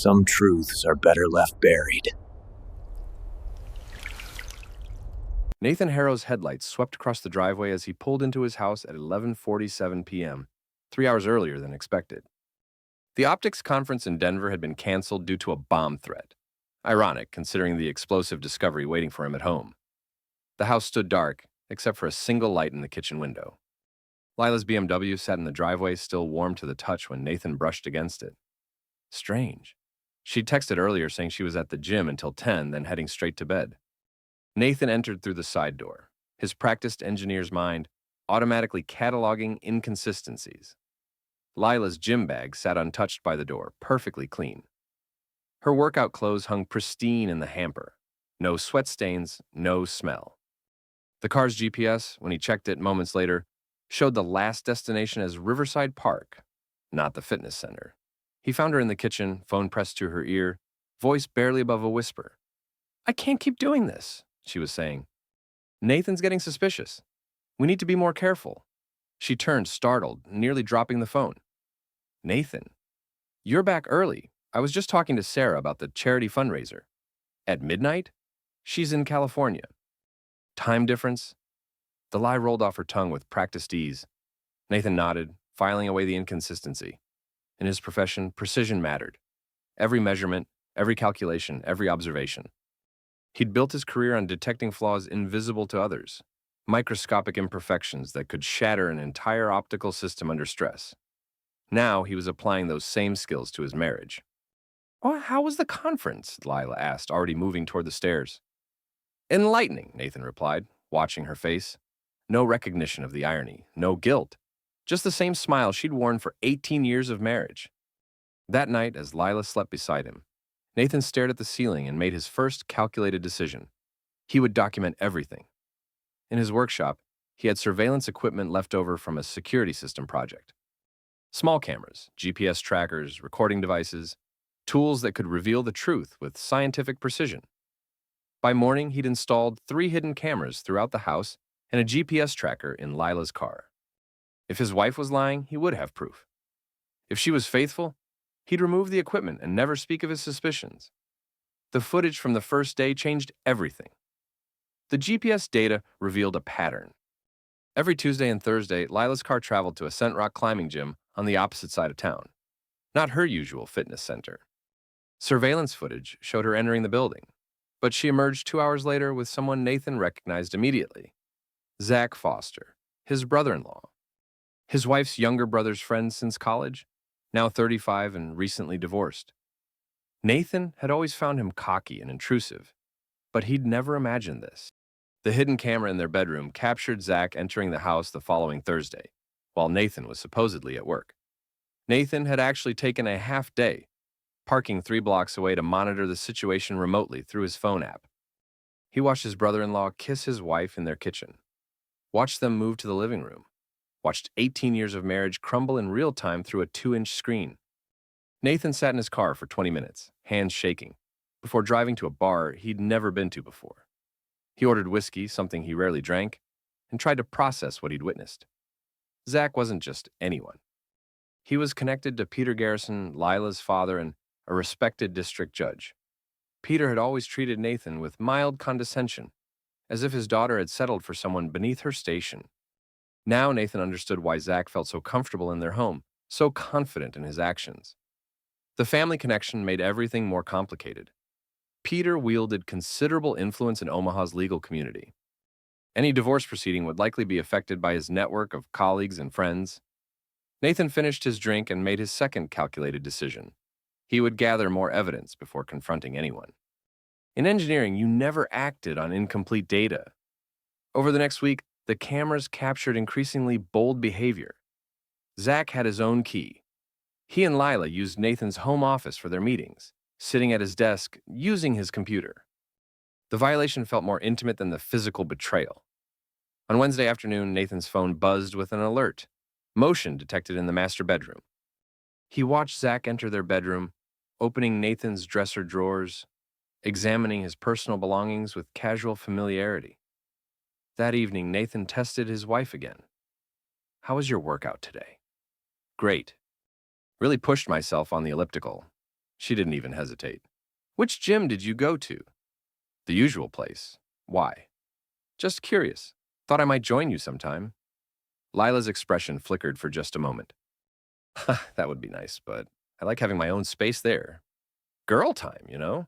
some truths are better left buried. Nathan Harrow's headlights swept across the driveway as he pulled into his house at 11:47 p.m., 3 hours earlier than expected. The optics conference in Denver had been canceled due to a bomb threat. Ironic, considering the explosive discovery waiting for him at home. The house stood dark, except for a single light in the kitchen window. Lila's BMW sat in the driveway, still warm to the touch when Nathan brushed against it. Strange. She'd texted earlier saying she was at the gym until 10, then heading straight to bed. Nathan entered through the side door, his practiced engineer's mind automatically cataloging inconsistencies. Lila's gym bag sat untouched by the door, perfectly clean. Her workout clothes hung pristine in the hamper. No sweat stains, no smell. The car's GPS, when he checked it moments later, showed the last destination as Riverside Park, not the fitness center. He found her in the kitchen, phone pressed to her ear, voice barely above a whisper. "I can't keep doing this," she was saying. "Nathan's getting suspicious. We need to be more careful." She turned, startled, nearly dropping the phone. "Nathan, you're back early. I was just talking to Sarah about the charity fundraiser." "At midnight?" "She's in California." "Time difference?" The lie rolled off her tongue with practiced ease. Nathan nodded, filing away the inconsistency. In his profession, precision mattered. Every measurement, every calculation, every observation. He'd built his career on detecting flaws invisible to others, microscopic imperfections that could shatter an entire optical system under stress. Now he was applying those same skills to his marriage. "Oh, how was the conference?" Lila asked, already moving toward the stairs. "Enlightening," Nathan replied, watching her face. No recognition of the irony, no guilt, just the same smile she'd worn for 18 years of marriage. That night, as Lila slept beside him, Nathan stared at the ceiling and made his first calculated decision. He would document everything. In his workshop, he had surveillance equipment left over from a security system project. Small cameras, GPS trackers, recording devices, tools that could reveal the truth with scientific precision. By morning, he'd installed 3 hidden cameras throughout the house and a GPS tracker in Lila's car. If his wife was lying, he would have proof. If she was faithful, he'd remove the equipment and never speak of his suspicions. The footage from the first day changed everything. The GPS data revealed a pattern. Every Tuesday and Thursday, Lila's car traveled to Ascent Rock climbing gym on the opposite side of town, not her usual fitness center. Surveillance footage showed her entering the building, but she emerged 2 hours later with someone Nathan recognized immediately. Zach Foster, his brother-in-law. His wife's younger brother's friend since college, now 35 and recently divorced. Nathan had always found him cocky and intrusive, but he'd never imagined this. The hidden camera in their bedroom captured Zach entering the house the following Thursday, while Nathan was supposedly at work. Nathan had actually taken a half day, parking 3 blocks away to monitor the situation remotely through his phone app. He watched his brother-in-law kiss his wife in their kitchen, watched them move to the living room, watched 18 years of marriage crumble in real time through a 2-inch screen. Nathan sat in his car for 20 minutes, hands shaking, before driving to a bar he'd never been to before. He ordered whiskey, something he rarely drank, and tried to process what he'd witnessed. Zach wasn't just anyone. He was connected to Peter Garrison, Lila's father, and a respected district judge. Peter had always treated Nathan with mild condescension, as if his daughter had settled for someone beneath her station. Now Nathan understood why Zach felt so comfortable in their home, so confident in his actions. The family connection made everything more complicated. Peter wielded considerable influence in Omaha's legal community. Any divorce proceeding would likely be affected by his network of colleagues and friends. Nathan finished his drink and made his second calculated decision. He would gather more evidence before confronting anyone. In engineering, you never acted on incomplete data. Over the next week, the cameras captured increasingly bold behavior. Zach had his own key. He and Lila used Nathan's home office for their meetings, sitting at his desk, using his computer. The violation felt more intimate than the physical betrayal. On Wednesday afternoon, Nathan's phone buzzed with an alert. Motion detected in the master bedroom. He watched Zach enter their bedroom, opening Nathan's dresser drawers, examining his personal belongings with casual familiarity. That evening, Nathan tested his wife again. "How was your workout today?" "Great. Really pushed myself on the elliptical." She didn't even hesitate. Which gym did you go to? The usual place. Why? Just curious. Thought I might join you sometime. Lila's expression flickered for just a moment. That would be nice, but I like having my own space there. Girl time, you know?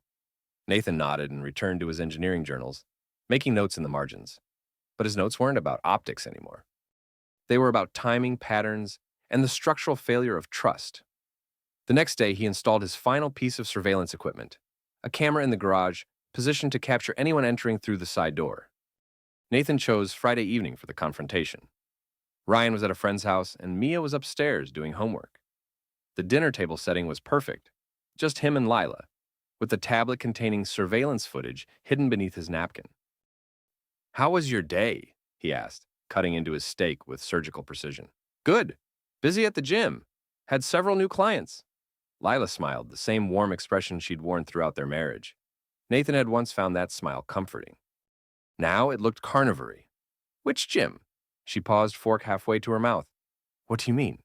Nathan nodded and returned to his engineering journals, making notes in the margins. But his notes weren't about optics anymore. They were about timing, patterns, and the structural failure of trust. The next day, he installed his final piece of surveillance equipment, a camera in the garage positioned to capture anyone entering through the side door. Nathan chose Friday evening for the confrontation. Ryan was at a friend's house, and Mia was upstairs doing homework. The dinner table setting was perfect, just him and Lila, with the tablet containing surveillance footage hidden beneath his napkin. "How was your day?" he asked, cutting into his steak with surgical precision. "Good. Busy at the gym. Had several new clients." Lila smiled, the same warm expression she'd worn throughout their marriage. Nathan had once found that smile comforting. Now it looked carnivory. "Which gym?" She paused, fork halfway to her mouth. "What do you mean?"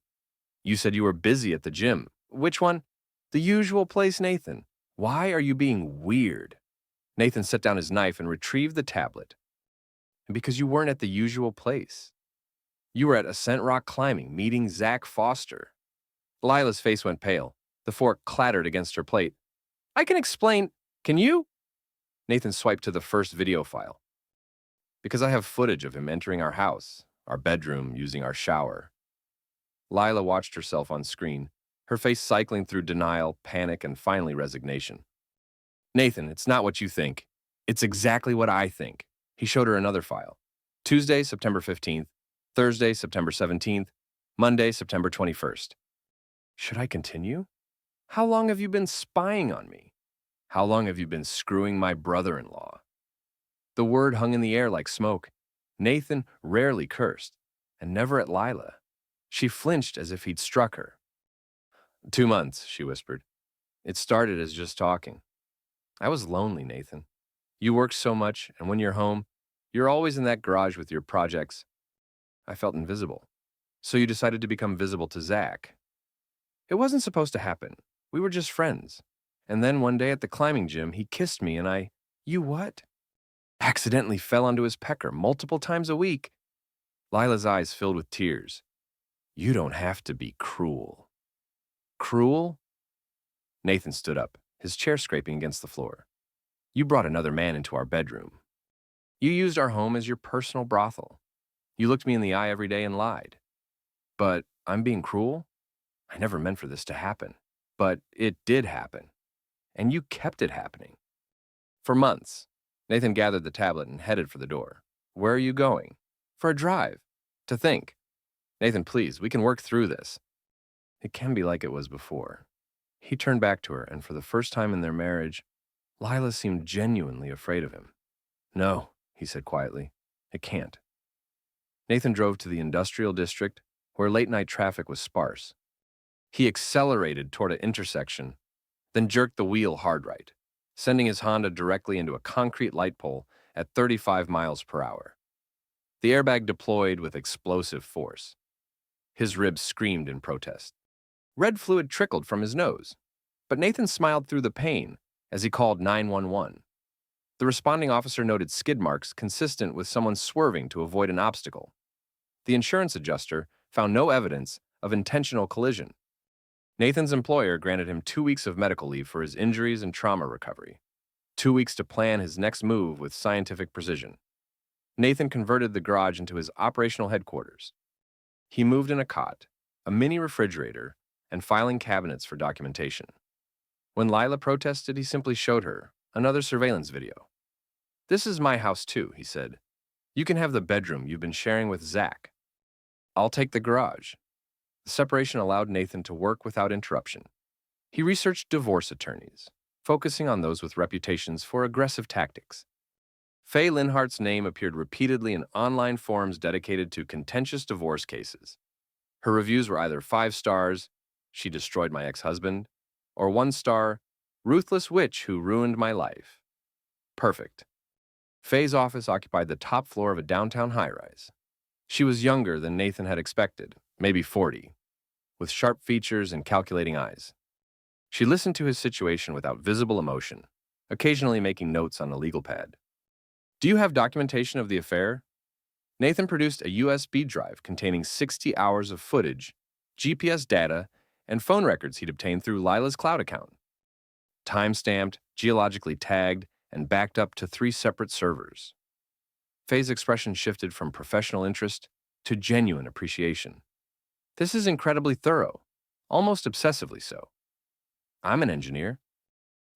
"You said you were busy at the gym. Which one?" "The usual place, Nathan. Why are you being weird?" Nathan set down his knife and retrieved the tablet. "And because you weren't at the usual place. You were at Ascent Rock Climbing, meeting Zach Foster." Lila's face went pale. The fork clattered against her plate. "I can explain. Can you?" Nathan swiped to the first video file. "Because I have footage of him entering our house, our bedroom, using our shower." Lila watched herself on screen, her face cycling through denial, panic, and finally resignation. "Nathan, it's not what you think. It's exactly what I think." He showed her another file. Tuesday, September 15th, Thursday, September 17th, Monday, September 21st. Should I continue? How long have you been spying on me? How long have you been screwing my brother-in-law? The word hung in the air like smoke. Nathan rarely cursed, and never at Lila. She flinched as if he'd struck her. 2 months, she whispered. It started as just talking. I was lonely, Nathan. You work so much, and when you're home, you're always in that garage with your projects. I felt invisible. So you decided to become visible to Zach. It wasn't supposed to happen. We were just friends. And then one day at the climbing gym, he kissed me and I, you what? Accidentally fell onto his pecker multiple times a week. Lila's eyes filled with tears. You don't have to be cruel. Cruel? Nathan stood up, his chair scraping against the floor. You brought another man into our bedroom. You used our home as your personal brothel. You looked me in the eye every day and lied. But I'm being cruel? I never meant for this to happen. But it did happen. And you kept it happening. For months, Nathan gathered the tablet and headed for the door. Where are you going? For a drive. To think. Nathan, please, we can work through this. It can be like it was before. He turned back to her, and for the first time in their marriage, Lila seemed genuinely afraid of him. No, he said quietly, it can't. Nathan drove to the industrial district, where late-night traffic was sparse. He accelerated toward an intersection, then jerked the wheel hard right, sending his Honda directly into a concrete light pole at 35 miles per hour. The airbag deployed with explosive force. His ribs screamed in protest. Red fluid trickled from his nose, but Nathan smiled through the pain as he called 911. The responding officer noted skid marks consistent with someone swerving to avoid an obstacle. The insurance adjuster found no evidence of intentional collision. Nathan's employer granted him 2 weeks of medical leave for his injuries and trauma recovery, 2 weeks to plan his next move with scientific precision. Nathan converted the garage into his operational headquarters. He moved in a cot, a mini refrigerator, and filing cabinets for documentation. When Lila protested, he simply showed her another surveillance video. This is my house too, he said. You can have the bedroom you've been sharing with Zach. I'll take the garage. The separation allowed Nathan to work without interruption. He researched divorce attorneys, focusing on those with reputations for aggressive tactics. Faye Linhart's name appeared repeatedly in online forums dedicated to contentious divorce cases. Her reviews were either 5 stars, she destroyed my ex-husband, or 1 star, ruthless witch who ruined my life. Perfect. Faye's office occupied the top floor of a downtown high-rise. She was younger than Nathan had expected, maybe 40, with sharp features and calculating eyes. She listened to his situation without visible emotion, occasionally making notes on a legal pad. Do you have documentation of the affair? Nathan produced a USB drive containing 60 hours of footage, GPS data, and phone records he'd obtained through Lila's cloud account. Time-stamped, geologically tagged, and backed up to 3 separate servers. Faye's expression shifted from professional interest to genuine appreciation. This is incredibly thorough, almost obsessively so. I'm an engineer.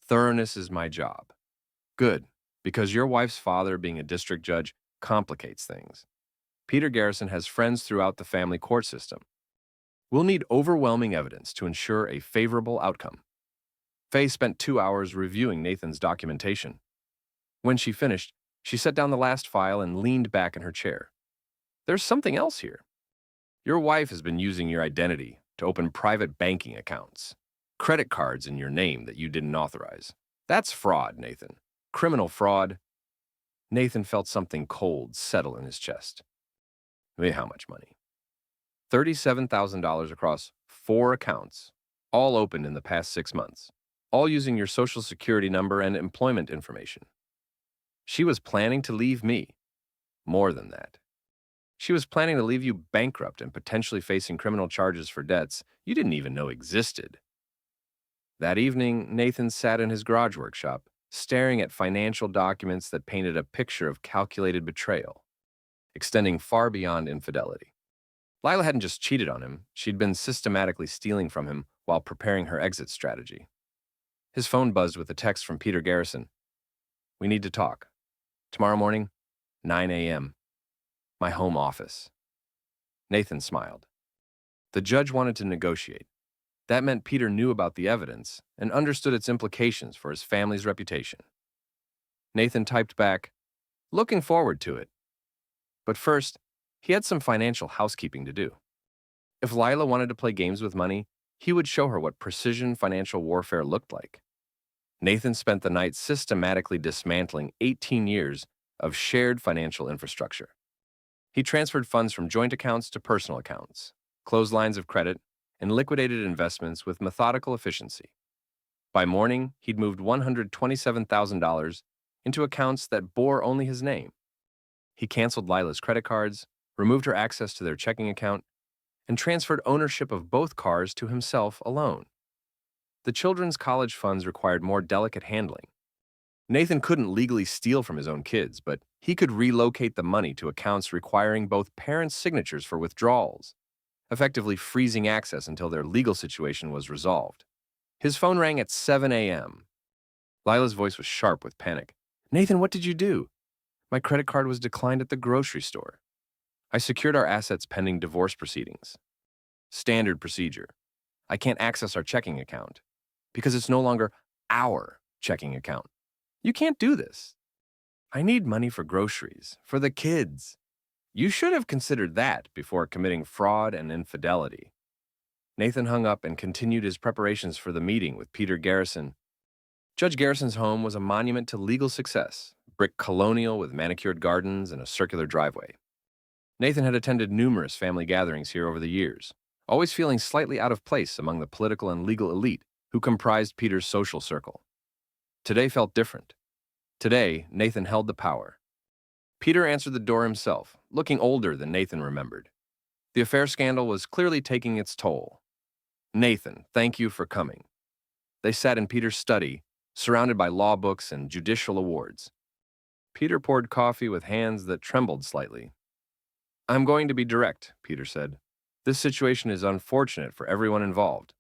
Thoroughness is my job. Good, because your wife's father being a district judge complicates things. Peter Garrison has friends throughout the family court system. We'll need overwhelming evidence to ensure a favorable outcome. Faye spent 2 hours reviewing Nathan's documentation. When she finished, she set down the last file and leaned back in her chair. There's something else here. Your wife has been using your identity to open private banking accounts, credit cards in your name that you didn't authorize. That's fraud, Nathan. Criminal fraud. Nathan felt something cold settle in his chest. Wait, how much money? $37,000 across 4 accounts, all opened in the past 6 months, all using your social security number and employment information. She was planning to leave me. More than that. She was planning to leave you bankrupt and potentially facing criminal charges for debts you didn't even know existed. That evening, Nathan sat in his garage workshop, staring at financial documents that painted a picture of calculated betrayal, extending far beyond infidelity. Lila hadn't just cheated on him, she'd been systematically stealing from him while preparing her exit strategy. His phone buzzed with a text from Peter Garrison. We need to talk. Tomorrow morning, 9 a.m. My home office. Nathan smiled. The judge wanted to negotiate. That meant Peter knew about the evidence and understood its implications for his family's reputation. Nathan typed back, looking forward to it. But first, he had some financial housekeeping to do. If Lila wanted to play games with money, he would show her what precision financial warfare looked like. Nathan spent the night systematically dismantling 18 years of shared financial infrastructure. He transferred funds from joint accounts to personal accounts, closed lines of credit, and liquidated investments with methodical efficiency. By morning, he'd moved $127,000 into accounts that bore only his name. He canceled Lila's credit cards, removed her access to their checking account, and transferred ownership of both cars to himself alone. The children's college funds required more delicate handling. Nathan couldn't legally steal from his own kids, but he could relocate the money to accounts requiring both parents' signatures for withdrawals, effectively freezing access until their legal situation was resolved. His phone rang at 7 a.m. Lila's voice was sharp with panic. Nathan, what did you do? My credit card was declined at the grocery store. I secured our assets pending divorce proceedings. Standard procedure. I can't access our checking account because it's no longer our checking account. You can't do this. I need money for groceries, for the kids. You should have considered that before committing fraud and infidelity. Nathan hung up and continued his preparations for the meeting with Peter Garrison. Judge Garrison's home was a monument to legal success, brick colonial with manicured gardens and a circular driveway. Nathan had attended numerous family gatherings here over the years, always feeling slightly out of place among the political and legal elite who comprised Peter's social circle. Today felt different. Today, Nathan held the power. Peter answered the door himself, looking older than Nathan remembered. The affair scandal was clearly taking its toll. Nathan, thank you for coming. They sat in Peter's study, surrounded by law books and judicial awards. Peter poured coffee with hands that trembled slightly. I'm going to be direct, Peter said. This situation is unfortunate for everyone involved.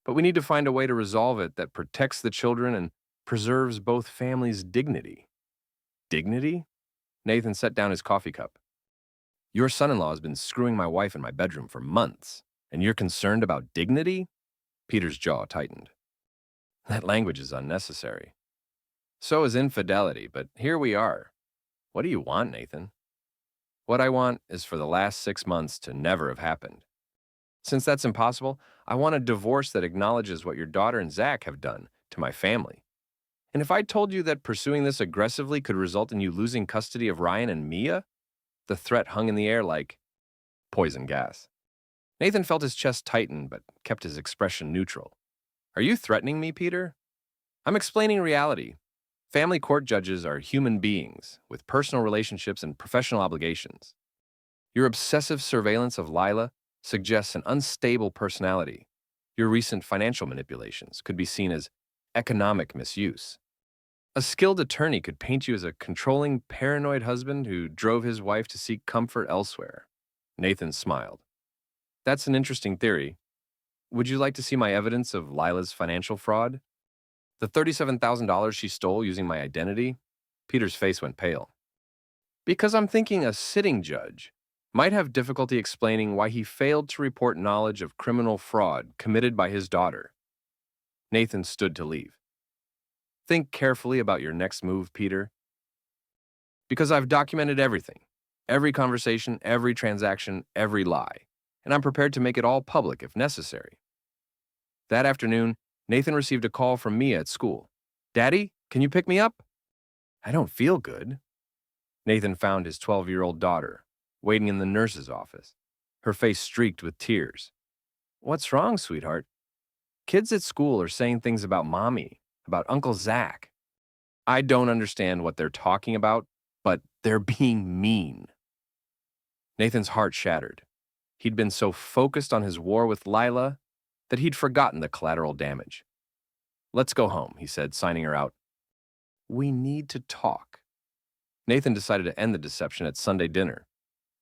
But we need to find a way to resolve it that protects the children and preserves both families' dignity. Dignity? Nathan set down his coffee cup. Your son-in-law has been screwing my wife in my bedroom for months, and you're concerned about dignity? Peter's jaw tightened. That language is unnecessary. So is infidelity, but here we are. What do you want, Nathan? What I want is for the last 6 months to never have happened. Since that's impossible, I want a divorce that acknowledges what your daughter and Zach have done to my family. And if I told you that pursuing this aggressively could result in you losing custody of Ryan and Mia, the threat hung in the air like poison gas. Nathan felt his chest tighten but kept his expression neutral. Are you threatening me, Peter? I'm explaining reality. Family court judges are human beings with personal relationships and professional obligations. Your obsessive surveillance of Lila suggests an unstable personality. Your recent financial manipulations could be seen as economic misuse. A skilled attorney could paint you as a controlling, paranoid husband who drove his wife to seek comfort elsewhere. Nathan smiled. That's an interesting theory. Would you like to see my evidence of Lila's financial fraud? The $37,000 she stole using my identity? Peter's face went pale. Because I'm thinking a sitting judge might have difficulty explaining why he failed to report knowledge of criminal fraud committed by his daughter. Nathan stood to leave. Think carefully about your next move, Peter. Because I've documented everything. Every conversation, every transaction, every lie. And I'm prepared to make it all public if necessary. That afternoon, Nathan received a call from Mia at school. Daddy, can you pick me up? I don't feel good. Nathan found his 12-year-old daughter, waiting in the nurse's office, her face streaked with tears. What's wrong, sweetheart? Kids at school are saying things about Mommy, about Uncle Zach. I don't understand what they're talking about, but they're being mean. Nathan's heart shattered. He'd been so focused on his war with Lila that he'd forgotten the collateral damage. Let's go home, he said, signing her out. We need to talk. Nathan decided to end the deception at Sunday dinner,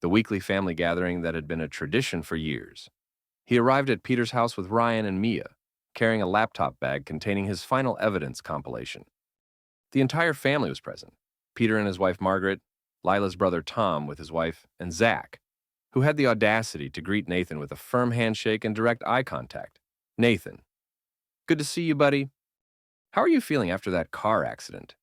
the weekly family gathering that had been a tradition for years. He arrived at Peter's house with Ryan and Mia, carrying a laptop bag containing his final evidence compilation. The entire family was present. Peter and his wife Margaret, Lila's brother Tom with his wife, and Zach, who had the audacity to greet Nathan with a firm handshake and direct eye contact. Nathan. Good to see you, buddy. How are you feeling after that car accident?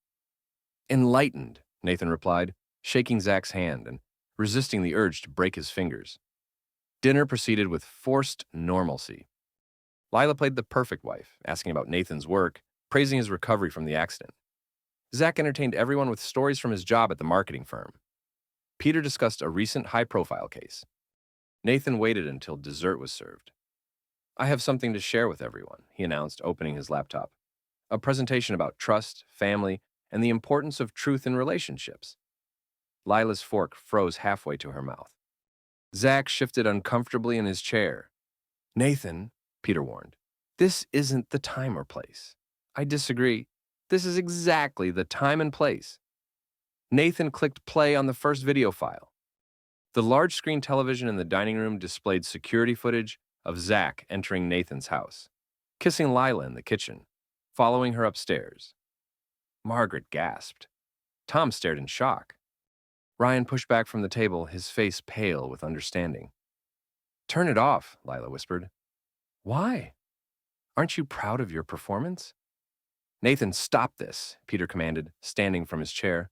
Enlightened, Nathan replied, shaking Zach's hand and resisting the urge to break his fingers. Dinner proceeded with forced normalcy. Lila played the perfect wife, asking about Nathan's work, praising his recovery from the accident. Zach entertained everyone with stories from his job at the marketing firm. Peter discussed a recent high-profile case. Nathan waited until dessert was served. I have something to share with everyone, he announced, opening his laptop. A presentation about trust, family, and the importance of truth in relationships. Lila's fork froze halfway to her mouth. Zach shifted uncomfortably in his chair. Nathan, Peter warned, this isn't the time or place. I disagree. This is exactly the time and place. Nathan clicked play on the first video file. The large screen television in the dining room displayed security footage of Zach entering Nathan's house, kissing Lila in the kitchen, following her upstairs. Margaret gasped. Tom stared in shock. Ryan pushed back from the table, his face pale with understanding. Turn it off, Lila whispered. Why? Aren't you proud of your performance? Nathan, stop this, Peter commanded, standing from his chair.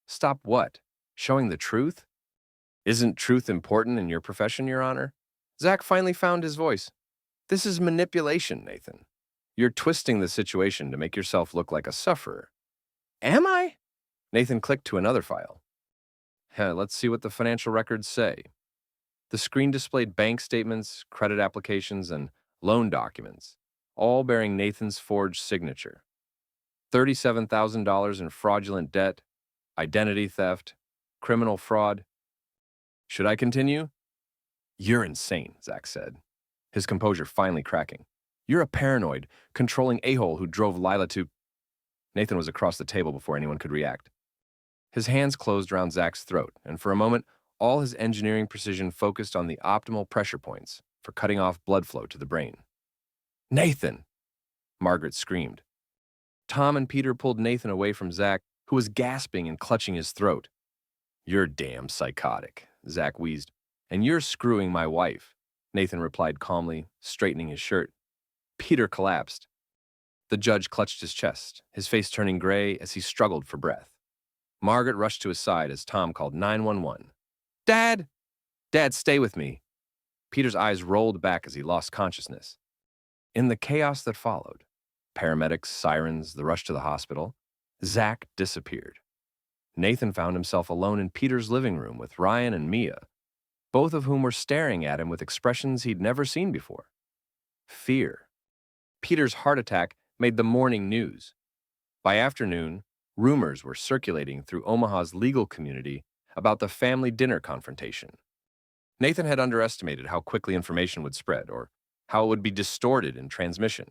Stop what? Showing the truth? Isn't truth important in your profession, Your Honor? Zach finally found his voice. This is manipulation, Nathan. You're twisting the situation to make yourself look like a sufferer. Am I? Nathan clicked to another file. Let's see what the financial records say. The screen displayed bank statements, credit applications, and loan documents, all bearing Nathan's forged signature. $37,000 in fraudulent debt, identity theft, criminal fraud. Should I continue? You're insane, Zach said, his composure finally cracking. You're a paranoid, controlling a-hole who drove Lila to... Nathan was across the table before anyone could react. His hands closed around Zach's throat, and for a moment, all his engineering precision focused on the optimal pressure points for cutting off blood flow to the brain. Nathan! Margaret screamed. Tom and Peter pulled Nathan away from Zach, who was gasping and clutching his throat. You're damn psychotic, Zach wheezed. And you're screwing my wife, Nathan replied calmly, straightening his shirt. Peter collapsed. The judge clutched his chest, his face turning gray as he struggled for breath. Margaret rushed to his side as Tom called 911. Dad! Dad, stay with me. Peter's eyes rolled back as he lost consciousness. In the chaos that followed, paramedics, sirens, the rush to the hospital, Zach disappeared. Nathan found himself alone in Peter's living room with Ryan and Mia, both of whom were staring at him with expressions he'd never seen before. Fear. Peter's heart attack made the morning news. By afternoon, rumors were circulating through Omaha's legal community about the family dinner confrontation. Nathan had underestimated how quickly information would spread, or how it would be distorted in transmission.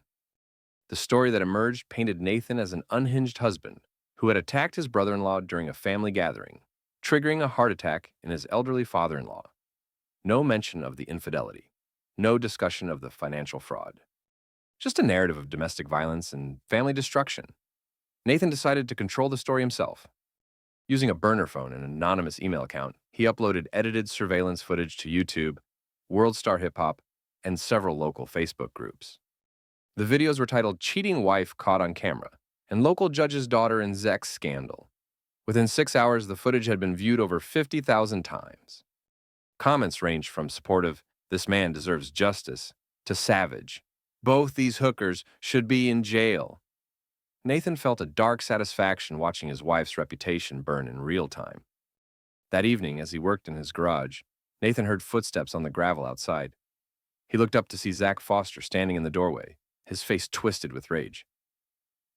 The story that emerged painted Nathan as an unhinged husband who had attacked his brother-in-law during a family gathering, triggering a heart attack in his elderly father-in-law. No mention of the infidelity. No discussion of the financial fraud. Just a narrative of domestic violence and family destruction. Nathan decided to control the story himself. Using a burner phone and an anonymous email account, he uploaded edited surveillance footage to YouTube, World Star Hip Hop, and several local Facebook groups. The videos were titled Cheating Wife Caught on Camera and Local Judge's Daughter in Sex Scandal. Within 6 hours, the footage had been viewed over 50,000 times. Comments ranged from supportive, "This man deserves justice," to savage, "Both these hookers should be in jail." Nathan felt a dark satisfaction watching his wife's reputation burn in real time. That evening, as he worked in his garage, Nathan heard footsteps on the gravel outside. He looked up to see Zach Foster standing in the doorway, his face twisted with rage.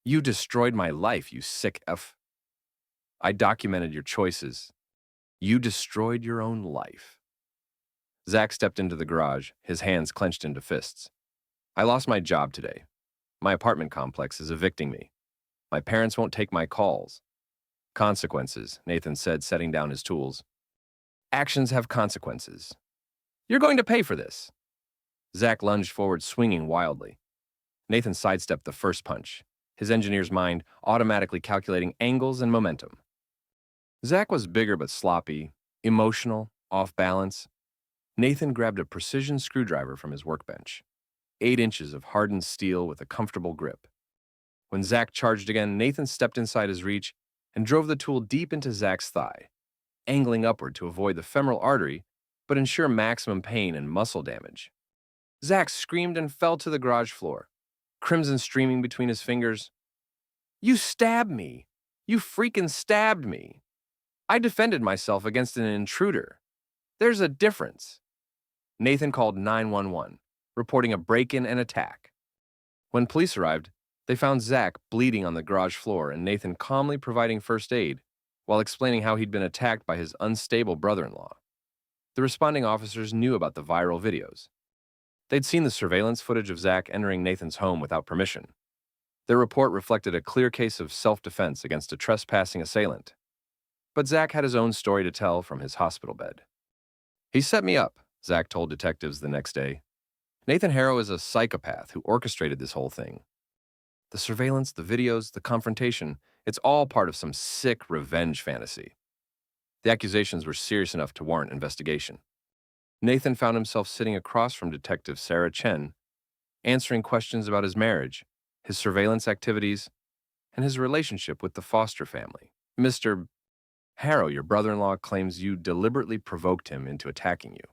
"You destroyed my life, you sick F. I documented your choices. You destroyed your own life." Zach stepped into the garage, his hands clenched into fists. "I lost my job today. My apartment complex is evicting me. My parents won't take my calls." "Consequences," Nathan said, setting down his tools. "Actions have consequences. You're going to pay for this." Zach lunged forward, swinging wildly. Nathan sidestepped the first punch, his engineer's mind automatically calculating angles and momentum. Zach was bigger but sloppy, emotional, off balance. Nathan grabbed a precision screwdriver from his workbench, 8 inches of hardened steel with a comfortable grip. When Zach charged again, Nathan stepped inside his reach and drove the tool deep into Zach's thigh, angling upward to avoid the femoral artery but ensure maximum pain and muscle damage. Zach screamed and fell to the garage floor, crimson streaming between his fingers. "You stabbed me! You freaking stabbed me! I defended myself against an intruder. There's a difference." Nathan called 911, reporting a break-in and attack. When police arrived, they found Zach bleeding on the garage floor and Nathan calmly providing first aid while explaining how he'd been attacked by his unstable brother-in-law. The responding officers knew about the viral videos. They'd seen the surveillance footage of Zach entering Nathan's home without permission. Their report reflected a clear case of self-defense against a trespassing assailant. But Zach had his own story to tell from his hospital bed. "He set me up," Zach told detectives the next day. "Nathan Harrow is a psychopath who orchestrated this whole thing. The surveillance, the videos, the confrontation, it's all part of some sick revenge fantasy." The accusations were serious enough to warrant investigation. Nathan found himself sitting across from Detective Sarah Chen, answering questions about his marriage, his surveillance activities, and his relationship with the Foster family. "Mr. Harrow, your brother-in-law claims you deliberately provoked him into attacking you.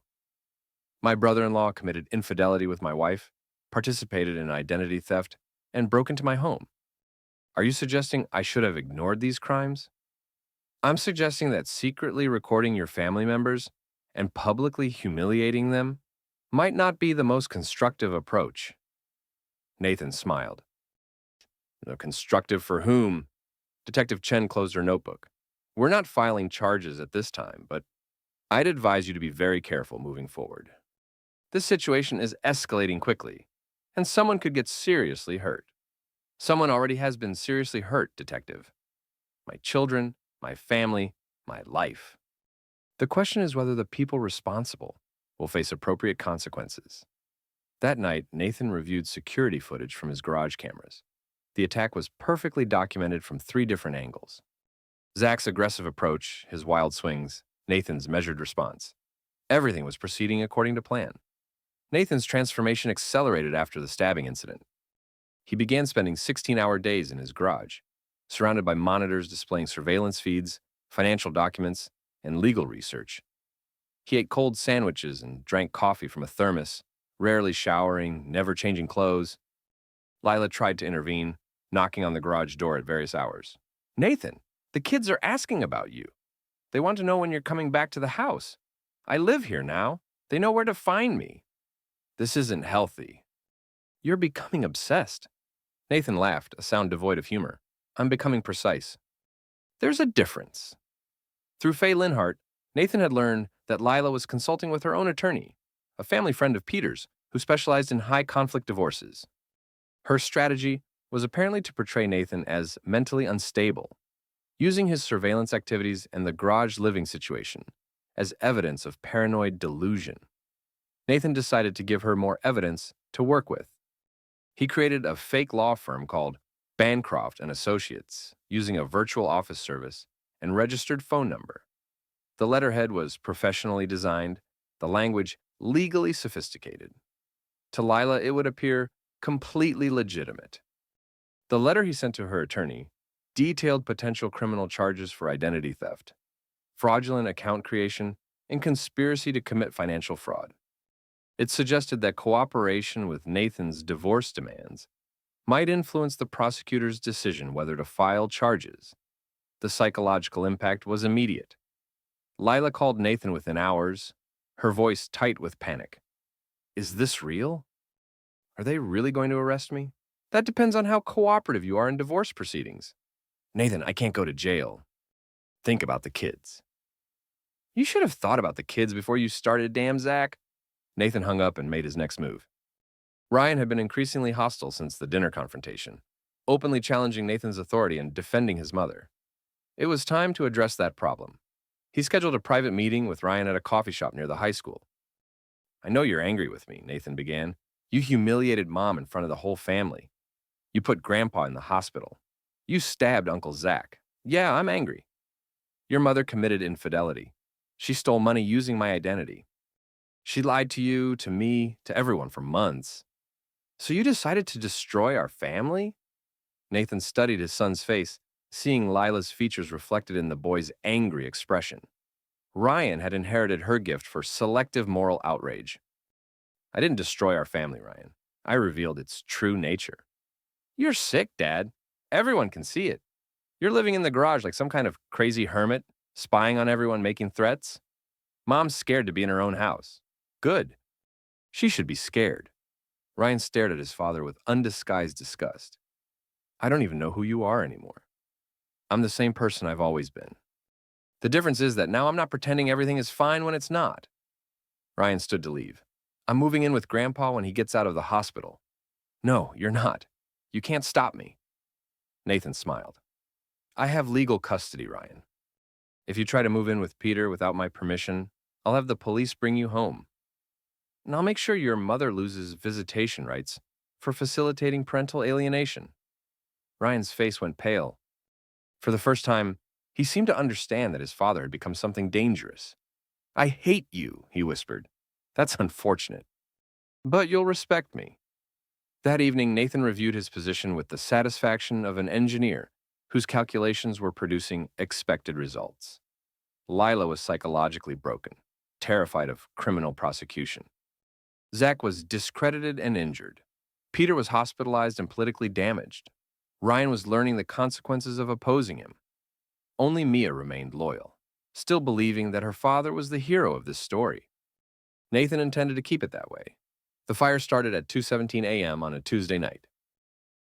My brother-in-law committed infidelity with my wife, participated in identity theft, and broke into my home. Are you suggesting I should have ignored these crimes? I'm suggesting that secretly recording your family members and publicly humiliating them might not be the most constructive approach." Nathan smiled. "Constructive for whom?" Detective Chen closed her notebook. "We're not filing charges at this time, but I'd advise you to be very careful moving forward. This situation is escalating quickly, and someone could get seriously hurt. Someone already has been seriously hurt, Detective. My children, my family, my life. The question is whether the people responsible will face appropriate consequences." That night, Nathan reviewed security footage from his garage cameras. The attack was perfectly documented from 3 different angles. Zach's aggressive approach, his wild swings, Nathan's measured response. Everything was proceeding according to plan. Nathan's transformation accelerated after the stabbing incident. He began spending 16-hour days in his garage, surrounded by monitors displaying surveillance feeds, financial documents, and legal research. He ate cold sandwiches and drank coffee from a thermos, rarely showering, never changing clothes. Lila tried to intervene, knocking on the garage door at various hours. "Nathan, the kids are asking about you. They want to know when you're coming back to the house. I live here now. They know where to find me." "This isn't healthy." You're becoming obsessed. Nathan laughed, a sound devoid of humor. I'm becoming precise. There's a difference. Through Faye Linhart, Nathan had learned that Lila was consulting with her own attorney, a family friend of Peter's who specialized in high-conflict divorces. Her strategy was apparently to portray Nathan as mentally unstable, using his surveillance activities and the garage living situation as evidence of paranoid delusion. Nathan decided to give her more evidence to work with. He created a fake law firm called Bancroft and Associates, using a virtual office service and registered phone number. The letterhead was professionally designed, the language legally sophisticated. To Lila, it would appear completely legitimate. The letter he sent to her attorney detailed potential criminal charges for identity theft, fraudulent account creation, and conspiracy to commit financial fraud. It suggested that cooperation with Nathan's divorce demands might influence the prosecutor's decision whether to file charges. The psychological impact was immediate. Lila called Nathan within hours, her voice tight with panic. Is this real? Are they really going to arrest me? That depends on how cooperative you are in divorce proceedings. Nathan, I can't go to jail. Think about the kids. You should have thought about the kids before you started, damn Zach. Nathan hung up and made his next move. Ryan had been increasingly hostile since the dinner confrontation, openly challenging Nathan's authority and defending his mother. It was time to address that problem. He scheduled a private meeting with Ryan at a coffee shop near the high school. I know you're angry with me, Nathan began. You humiliated Mom in front of the whole family. You put Grandpa in the hospital. You stabbed Uncle Zach. Yeah, I'm angry. Your mother committed infidelity. She stole money using my identity. She lied to you, to me, to everyone for months. So you decided to destroy our family? Nathan studied his son's face, seeing Lila's features reflected in the boy's angry expression. Ryan had inherited her gift for selective moral outrage. I didn't destroy our family, Ryan. I revealed its true nature. You're sick, Dad. Everyone can see it. You're living in the garage like some kind of crazy hermit, spying on everyone, making threats. Mom's scared to be in her own house. Good. She should be scared. Ryan stared at his father with undisguised disgust. I don't even know who you are anymore. I'm the same person I've always been. The difference is that now I'm not pretending everything is fine when it's not. Ryan stood to leave. I'm moving in with Grandpa when he gets out of the hospital. No, you're not. You can't stop me. Nathan smiled. I have legal custody, Ryan. If you try to move in with Peter without my permission, I'll have the police bring you home. And I'll make sure your mother loses visitation rights for facilitating parental alienation. Ryan's face went pale. For the first time, he seemed to understand that his father had become something dangerous. I hate you, he whispered. That's unfortunate. But you'll respect me. That evening, Nathan reviewed his position with the satisfaction of an engineer whose calculations were producing expected results. Lila was psychologically broken, terrified of criminal prosecution. Zach was discredited and injured. Peter was hospitalized and politically damaged. Ryan was learning the consequences of opposing him. Only Mia remained loyal, still believing that her father was the hero of this story. Nathan intended to keep it that way. The fire started at 2:17 a.m. on a Tuesday night.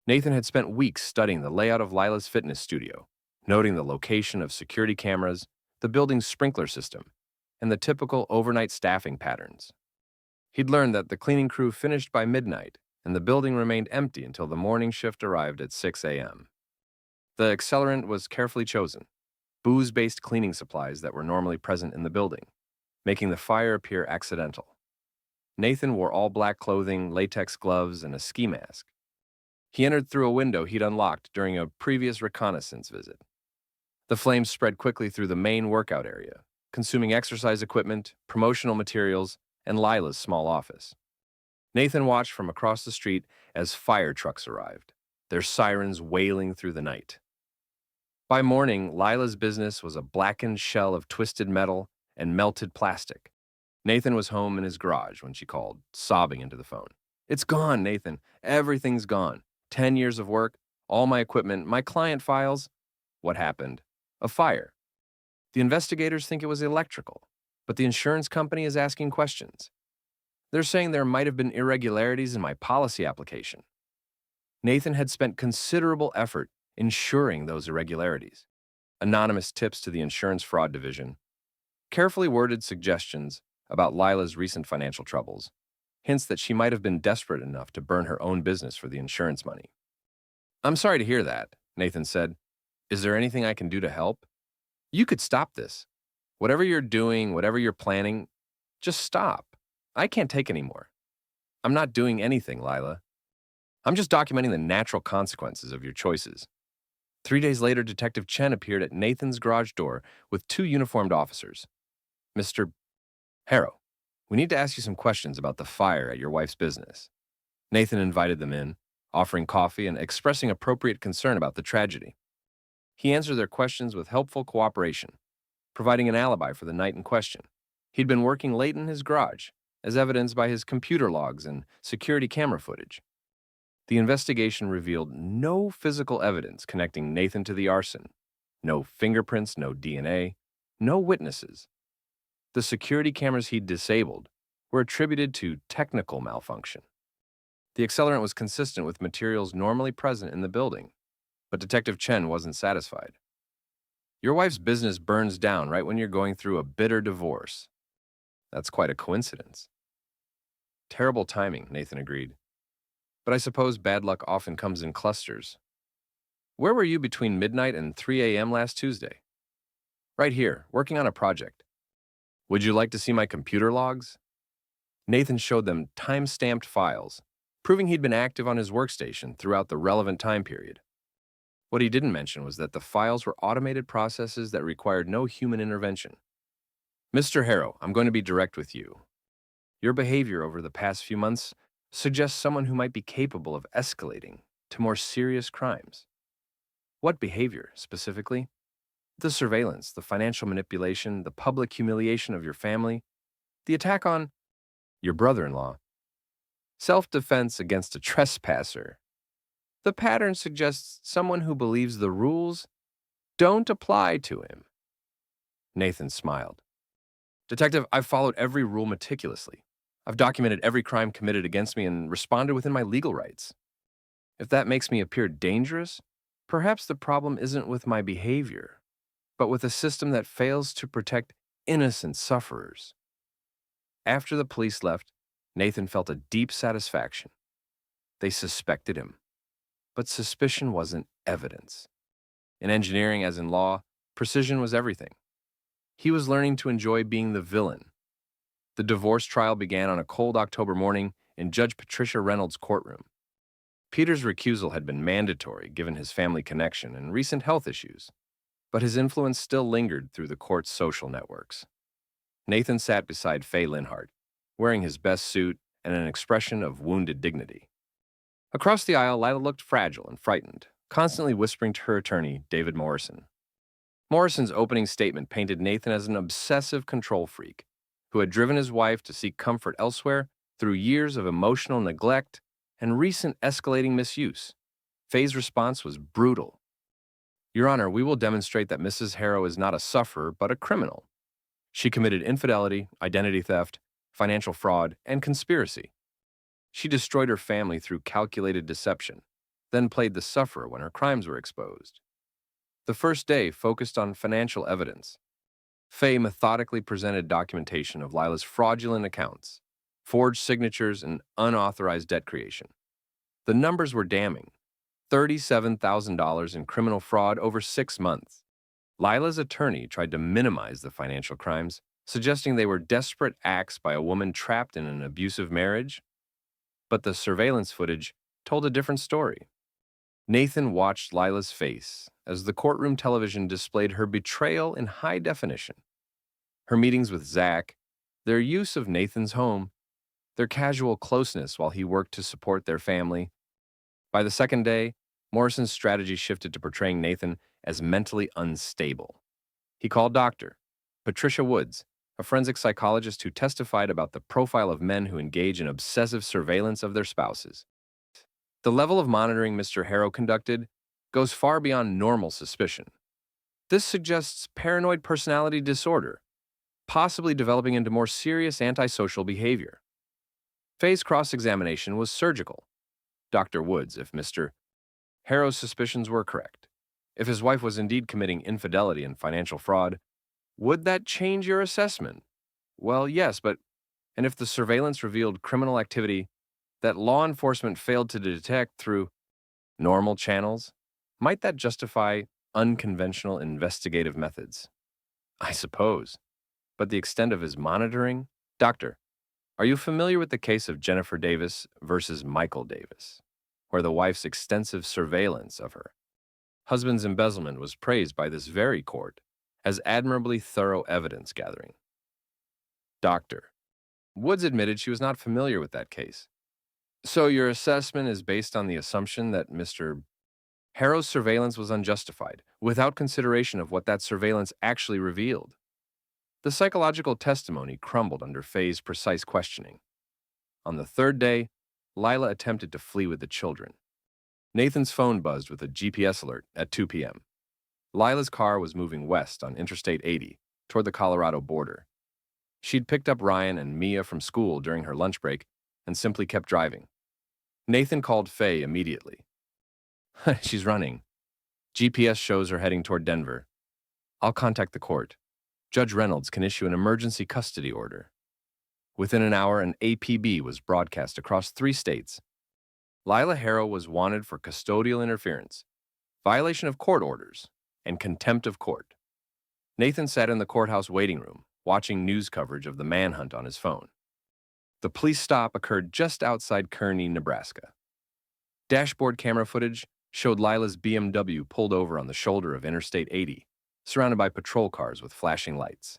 Nathan had spent weeks studying the layout of Lila's fitness studio, noting the location of security cameras, the building's sprinkler system, and the typical overnight staffing patterns. He'd learned that the cleaning crew finished by midnight, and the building remained empty until the morning shift arrived at 6 a.m. The accelerant was carefully chosen, booze-based cleaning supplies that were normally present in the building, making the fire appear accidental. Nathan wore all-black clothing, latex gloves, and a ski mask. He entered through a window he'd unlocked during a previous reconnaissance visit. The flames spread quickly through the main workout area, consuming exercise equipment, promotional materials, and Lila's small office. Nathan watched from across the street as fire trucks arrived, their sirens wailing through the night. By morning, Lila's business was a blackened shell of twisted metal and melted plastic. Nathan was home in his garage when she called, sobbing into the phone. It's gone, Nathan. Everything's gone. 10 years of work, all my equipment, my client files. What happened? A fire. The investigators think it was electrical, but the insurance company is asking questions. They're saying there might have been irregularities in my policy application. Nathan had spent considerable effort ensuring those irregularities. Anonymous tips to the insurance fraud division, carefully worded suggestions about Lila's recent financial troubles, hints that she might have been desperate enough to burn her own business for the insurance money. "I'm sorry to hear that," Nathan said. "Is there anything I can do to help? You could stop this. Whatever you're doing, whatever you're planning, just stop. I can't take any more." "I'm not doing anything, Lila. I'm just documenting the natural consequences of your choices." 3 days later, Detective Chen appeared at Nathan's garage door with 2 uniformed officers. "Mr. Harrow, we need to ask you some questions about the fire at your wife's business." Nathan invited them in, offering coffee and expressing appropriate concern about the tragedy. He answered their questions with helpful cooperation, providing an alibi for the night in question. He'd been working late in his garage, as evidenced by his computer logs and security camera footage. The investigation revealed no physical evidence connecting Nathan to the arson. No fingerprints, no DNA, no witnesses. The security cameras he'd disabled were attributed to technical malfunction. The accelerant was consistent with materials normally present in the building, but Detective Chen wasn't satisfied. "Your wife's business burns down right when you're going through a bitter divorce. That's quite a coincidence." "Terrible timing," Nathan agreed. "But I suppose bad luck often comes in clusters." "Where were you between midnight and 3 a.m. last Tuesday?" "Right here, working on a project." "Would you like to see my computer logs?" Nathan showed them time-stamped files, proving he'd been active on his workstation throughout the relevant time period. What he didn't mention was that the files were automated processes that required no human intervention. "Mr. Harrow, I'm going to be direct with you. Your behavior over the past few months suggests someone who might be capable of escalating to more serious crimes." "What behavior, specifically?" "The surveillance, the financial manipulation, the public humiliation of your family, the attack on your brother-in-law. Self-defense against a trespasser. The pattern suggests someone who believes the rules don't apply to him." Nathan smiled. "Detective, I've followed every rule meticulously. I've documented every crime committed against me and responded within my legal rights. If that makes me appear dangerous, perhaps the problem isn't with my behavior, but with a system that fails to protect innocent sufferers." After the police left, Nathan felt a deep satisfaction. They suspected him, but suspicion wasn't evidence. In engineering, as in law, precision was everything. He was learning to enjoy being the villain. The divorce trial began on a cold October morning in Judge Patricia Reynolds' courtroom. Peter's recusal had been mandatory given his family connection and recent health issues, but his influence still lingered through the court's social networks. Nathan sat beside Faye Linhart, wearing his best suit and an expression of wounded dignity. Across the aisle, Lila looked fragile and frightened, constantly whispering to her attorney, David Morrison. Morrison's opening statement painted Nathan as an obsessive control freak who had driven his wife to seek comfort elsewhere through years of emotional neglect and recent escalating misuse. Faye's response was brutal. "Your Honor, we will demonstrate that Mrs. Harrow is not a sufferer, but a criminal. She committed infidelity, identity theft, financial fraud, and conspiracy. She destroyed her family through calculated deception, then played the sufferer when her crimes were exposed." The first day focused on financial evidence. Faye methodically presented documentation of Lila's fraudulent accounts, forged signatures, and unauthorized debt creation. The numbers were damning. $37,000 in criminal fraud over 6 months. Lila's attorney tried to minimize the financial crimes, suggesting they were desperate acts by a woman trapped in an abusive marriage. But the surveillance footage told a different story. Nathan watched Lila's face as the courtroom television displayed her betrayal in high definition. Her meetings with Zach, their use of Nathan's home, their casual closeness while he worked to support their family. By the second day, Morrison's strategy shifted to portraying Nathan as mentally unstable. He called Dr. Patricia Woods, a forensic psychologist who testified about the profile of men who engage in obsessive surveillance of their spouses. The level of monitoring Mr. Harrow conducted goes far beyond normal suspicion. This suggests paranoid personality disorder, possibly developing into more serious antisocial behavior. Faye's cross-examination was surgical. Dr. Woods, if Mr. Harrow's suspicions were correct, if his wife was indeed committing infidelity and financial fraud, would that change your assessment? Well, yes, and if the surveillance revealed criminal activity that law enforcement failed to detect through normal channels, might that justify unconventional investigative methods? I suppose. But the extent of his monitoring? Doctor, are you familiar with the case of Jennifer Davis versus Michael Davis, where the wife's extensive surveillance of her husband's embezzlement was praised by this very court as admirably thorough evidence gathering? Doctor, Woods admitted she was not familiar with that case. So your assessment is based on the assumption that Mr. Harrow's surveillance was unjustified, without consideration of what that surveillance actually revealed. The psychological testimony crumbled under Faye's precise questioning. On the third day, Lila attempted to flee with the children. Nathan's phone buzzed with a GPS alert at 2 p.m. Lila's car was moving west on Interstate 80 toward the Colorado border. She'd picked up Ryan and Mia from school during her lunch break and simply kept driving. Nathan called Faye immediately. She's running. GPS shows her heading toward Denver. I'll contact the court. Judge Reynolds can issue an emergency custody order. Within an hour, an APB was broadcast across 3 states. Lila Harrow was wanted for custodial interference, violation of court orders, and contempt of court. Nathan sat in the courthouse waiting room, watching news coverage of the manhunt on his phone. The police stop occurred just outside Kearney, Nebraska. Dashboard camera footage showed Lila's BMW pulled over on the shoulder of Interstate 80, surrounded by patrol cars with flashing lights.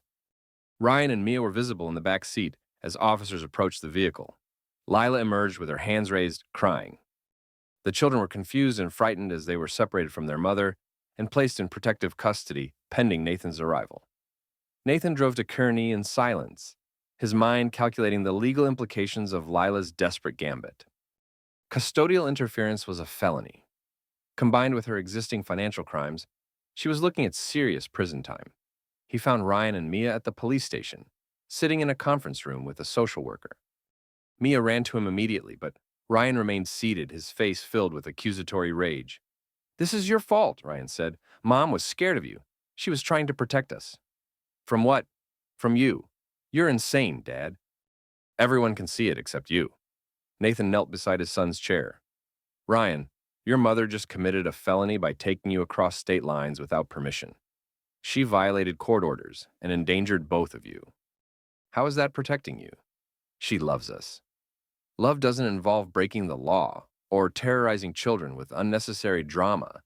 Ryan and Mia were visible in the back seat as officers approached the vehicle. Lila emerged with her hands raised, crying. The children were confused and frightened as they were separated from their mother and placed in protective custody pending Nathan's arrival. Nathan drove to Kearney in silence, his mind calculating the legal implications of Lila's desperate gambit. Custodial interference was a felony. Combined with her existing financial crimes, she was looking at serious prison time. He found Ryan and Mia at the police station, sitting in a conference room with a social worker. Mia ran to him immediately, but Ryan remained seated, his face filled with accusatory rage. "This is your fault," Ryan said. "Mom was scared of you. She was trying to protect us." "From what?" "From you. You're insane, Dad." "Everyone can see it except you." Nathan knelt beside his son's chair. "Ryan, your mother just committed a felony by taking you across state lines without permission. She violated court orders and endangered both of you. How is that protecting you? She loves us. Love doesn't involve breaking the law or terrorizing children with unnecessary drama."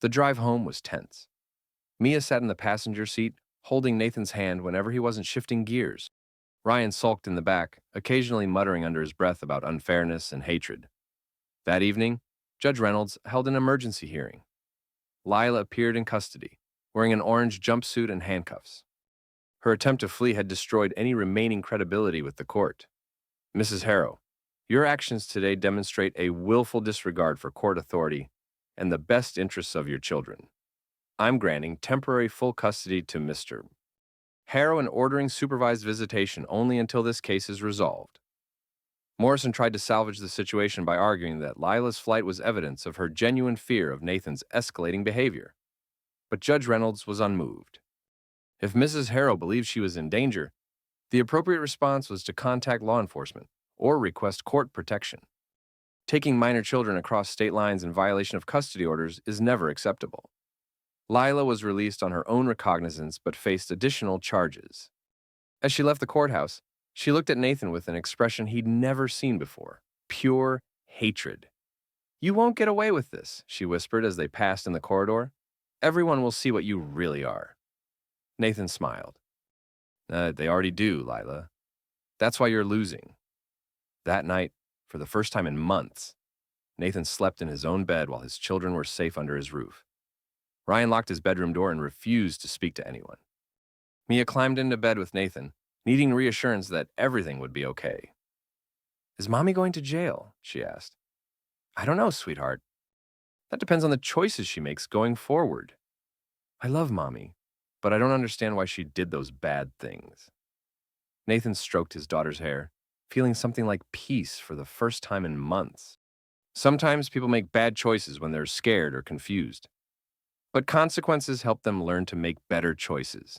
The drive home was tense. Mia sat in the passenger seat, holding Nathan's hand whenever he wasn't shifting gears. Ryan sulked in the back, occasionally muttering under his breath about unfairness and hatred. That evening, Judge Reynolds held an emergency hearing. Lila appeared in custody, wearing an orange jumpsuit and handcuffs. Her attempt to flee had destroyed any remaining credibility with the court. "Mrs. Harrow, your actions today demonstrate a willful disregard for court authority and the best interests of your children. I'm granting temporary full custody to Mr. Harrow and ordering supervised visitation only until this case is resolved." Morrison tried to salvage the situation by arguing that Lila's flight was evidence of her genuine fear of Nathan's escalating behavior. But Judge Reynolds was unmoved. If Mrs. Harrow believed she was in danger, the appropriate response was to contact law enforcement or request court protection. Taking minor children across state lines in violation of custody orders is never acceptable. Lila was released on her own recognizance but faced additional charges. As she left the courthouse, she looked at Nathan with an expression he'd never seen before, pure hatred. "You won't get away with this," she whispered as they passed in the corridor. "Everyone will see what you really are." Nathan smiled. They already do, Lila. That's why you're losing." That night, for the first time in months, Nathan slept in his own bed while his children were safe under his roof. Ryan locked his bedroom door and refused to speak to anyone. Mia climbed into bed with Nathan, needing reassurance that everything would be okay. "Is Mommy going to jail?" she asked. "I don't know, sweetheart. That depends on the choices she makes going forward. I love Mommy, but I don't understand why she did those bad things." Nathan stroked his daughter's hair. feeling something like peace for the first time in months. Sometimes people make bad choices when they're scared or confused, but consequences help them learn to make better choices.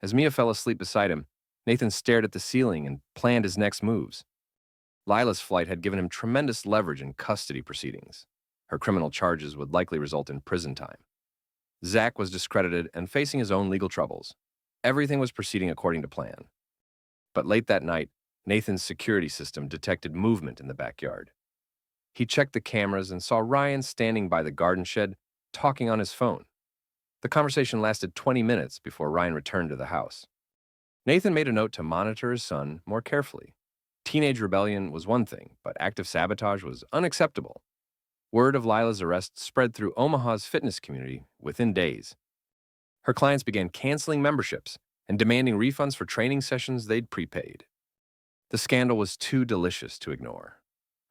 As Mia fell asleep beside him, Nathan stared at the ceiling and planned his next moves. Lila's flight had given him tremendous leverage in custody proceedings. Her criminal charges would likely result in prison time. Zach was discredited and facing his own legal troubles. Everything was proceeding according to plan. But late that night, Nathan's security system detected movement in the backyard. He checked the cameras and saw Ryan standing by the garden shed, talking on his phone. The conversation lasted 20 minutes before Ryan returned to the house. Nathan made a note to monitor his son more carefully. Teenage rebellion was one thing, but active sabotage was unacceptable. Word of Lila's arrest spread through Omaha's fitness community within days. Her clients began canceling memberships and demanding refunds for training sessions they'd prepaid. The scandal was too delicious to ignore.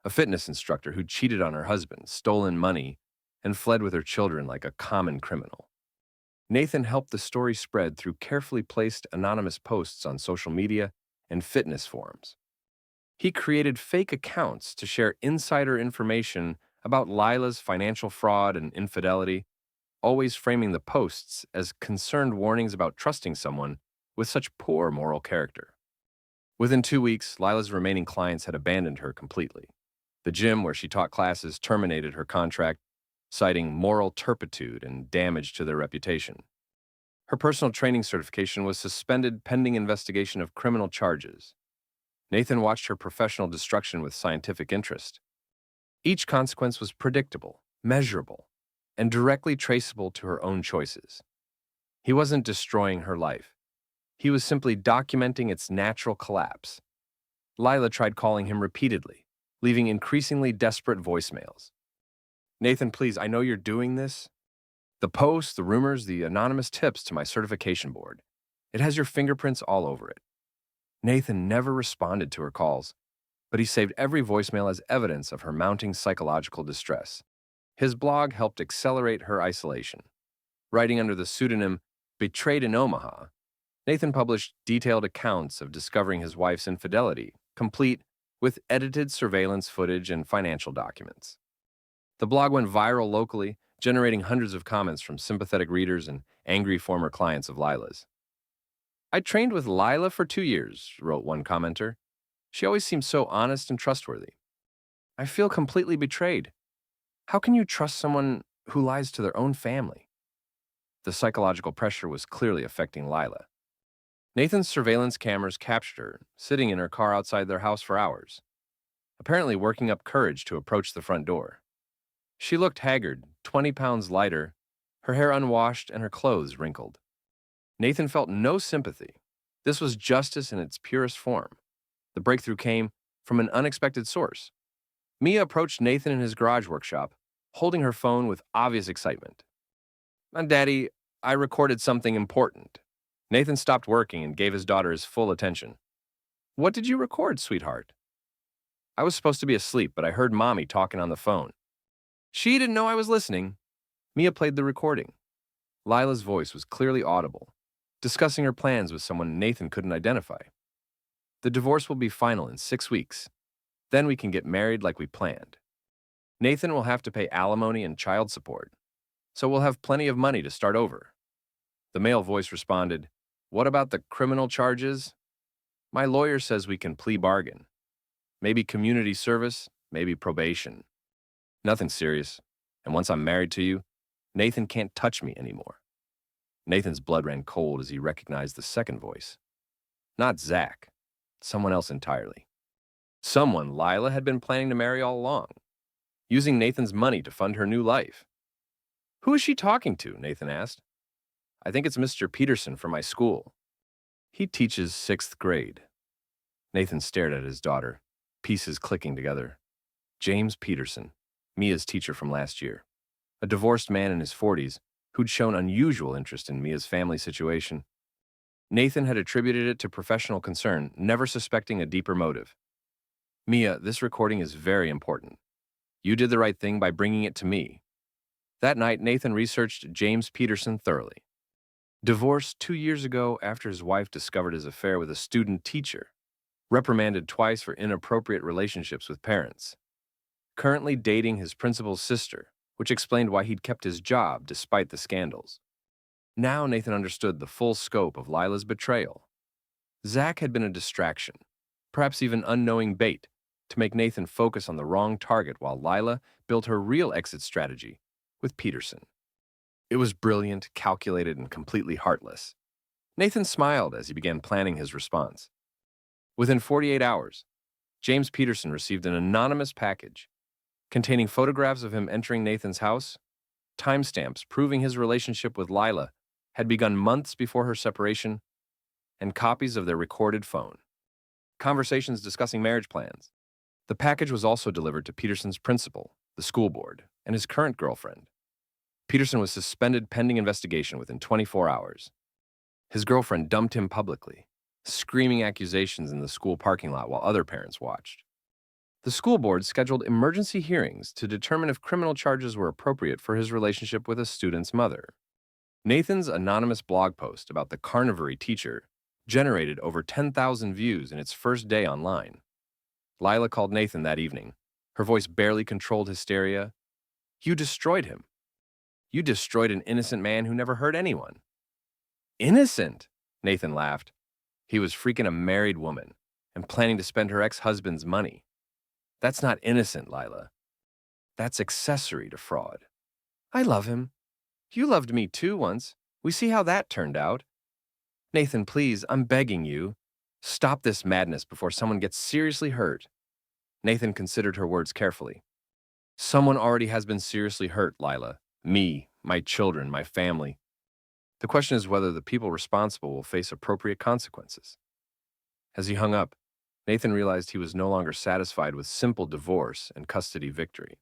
A fitness instructor who cheated on her husband, stolen money, and fled with her children like a common criminal. Nathan helped the story spread through carefully placed anonymous posts on social media and fitness forums. He created fake accounts to share insider information about Lila's financial fraud and infidelity, always framing the posts as concerned warnings about trusting someone with such poor moral character. Within 2 weeks, Lila's remaining clients had abandoned her completely. The gym where she taught classes terminated her contract, citing moral turpitude and damage to their reputation. Her personal training certification was suspended pending investigation of criminal charges. Nathan watched her professional destruction with scientific interest. Each consequence was predictable, measurable, and directly traceable to her own choices. He wasn't destroying her life. He was simply documenting its natural collapse. Lila tried calling him repeatedly, leaving increasingly desperate voicemails. "Nathan, please, I know you're doing this. The posts, the rumors, the anonymous tips to my certification board. It has your fingerprints all over it." Nathan never responded to her calls, but he saved every voicemail as evidence of her mounting psychological distress. His blog helped accelerate her isolation. Writing under the pseudonym Betrayed in Omaha, Nathan published detailed accounts of discovering his wife's infidelity, complete with edited surveillance footage and financial documents. The blog went viral locally, generating hundreds of comments from sympathetic readers and angry former clients of Lila's. "I trained with Lila for 2 years," wrote one commenter. "She always seemed so honest and trustworthy. I feel completely betrayed. How can you trust someone who lies to their own family?" The psychological pressure was clearly affecting Lila. Nathan's surveillance cameras captured her, sitting in her car outside their house for hours, apparently working up courage to approach the front door. She looked haggard, 20 pounds lighter, her hair unwashed and her clothes wrinkled. Nathan felt no sympathy. This was justice in its purest form. The breakthrough came from an unexpected source. Mia approached Nathan in his garage workshop, holding her phone with obvious excitement. "Daddy, I recorded something important." Nathan stopped working and gave his daughter his full attention. "What did you record, sweetheart?" "I was supposed to be asleep, but I heard Mommy talking on the phone. She didn't know I was listening." Mia played the recording. Lila's voice was clearly audible, discussing her plans with someone Nathan couldn't identify. "The divorce will be final in 6 weeks. Then we can get married like we planned. Nathan will have to pay alimony and child support, so we'll have plenty of money to start over." The male voice responded, "What about the criminal charges? My lawyer says we can plea bargain. Maybe community service, maybe probation. Nothing serious. And once I'm married to you, Nathan can't touch me anymore." Nathan's blood ran cold as he recognized the second voice. Not Zach, someone else entirely. Someone Lila had been planning to marry all along, using Nathan's money to fund her new life. "Who is she talking to?" Nathan asked. "I think it's Mr. Peterson from my school. He teaches 6th grade." Nathan stared at his daughter, pieces clicking together. James Peterson, Mia's teacher from last year. A divorced man in his 40s who'd shown unusual interest in Mia's family situation. Nathan had attributed it to professional concern, never suspecting a deeper motive. "Mia, this recording is very important. You did the right thing by bringing it to me." That night, Nathan researched James Peterson thoroughly. Divorced 2 years ago after his wife discovered his affair with a student teacher. reprimanded twice for inappropriate relationships with parents, currently dating his principal's sister, which explained why he'd kept his job despite the scandals. Now Nathan understood the full scope of Lila's betrayal. Zach had been a distraction, perhaps even unknowing bait, to make Nathan focus on the wrong target while Lila built her real exit strategy with Peterson. It was brilliant, calculated, and completely heartless. Nathan smiled as he began planning his response. Within 48 hours, James Peterson received an anonymous package containing photographs of him entering Nathan's house, timestamps proving his relationship with Lila had begun months before her separation, and copies of their recorded phone conversations discussing marriage plans. The package was also delivered to Peterson's principal, the school board, and his current girlfriend. Peterson was suspended pending investigation within 24 hours. His girlfriend dumped him publicly, screaming accusations in the school parking lot while other parents watched. The school board scheduled emergency hearings to determine if criminal charges were appropriate for his relationship with a student's mother. Nathan's anonymous blog post about the carnivory teacher generated over 10,000 views in its first day online. Lila called Nathan that evening. Her voice barely controlled hysteria. "You destroyed him. You destroyed an innocent man who never hurt anyone." "Innocent?" Nathan laughed. He was freaking a married woman and planning to spend her ex-husband's money. "That's not innocent, Lila. That's accessory to fraud." "I love him. You loved me too once. We see how that turned out." "Nathan, please, I'm begging you. Stop this madness before someone gets seriously hurt." Nathan considered her words carefully. "Someone already has been seriously hurt, Lila. Me, my children, my family. The question is whether the people responsible will face appropriate consequences." As he hung up, Nathan realized he was no longer satisfied with simple divorce and custody victory.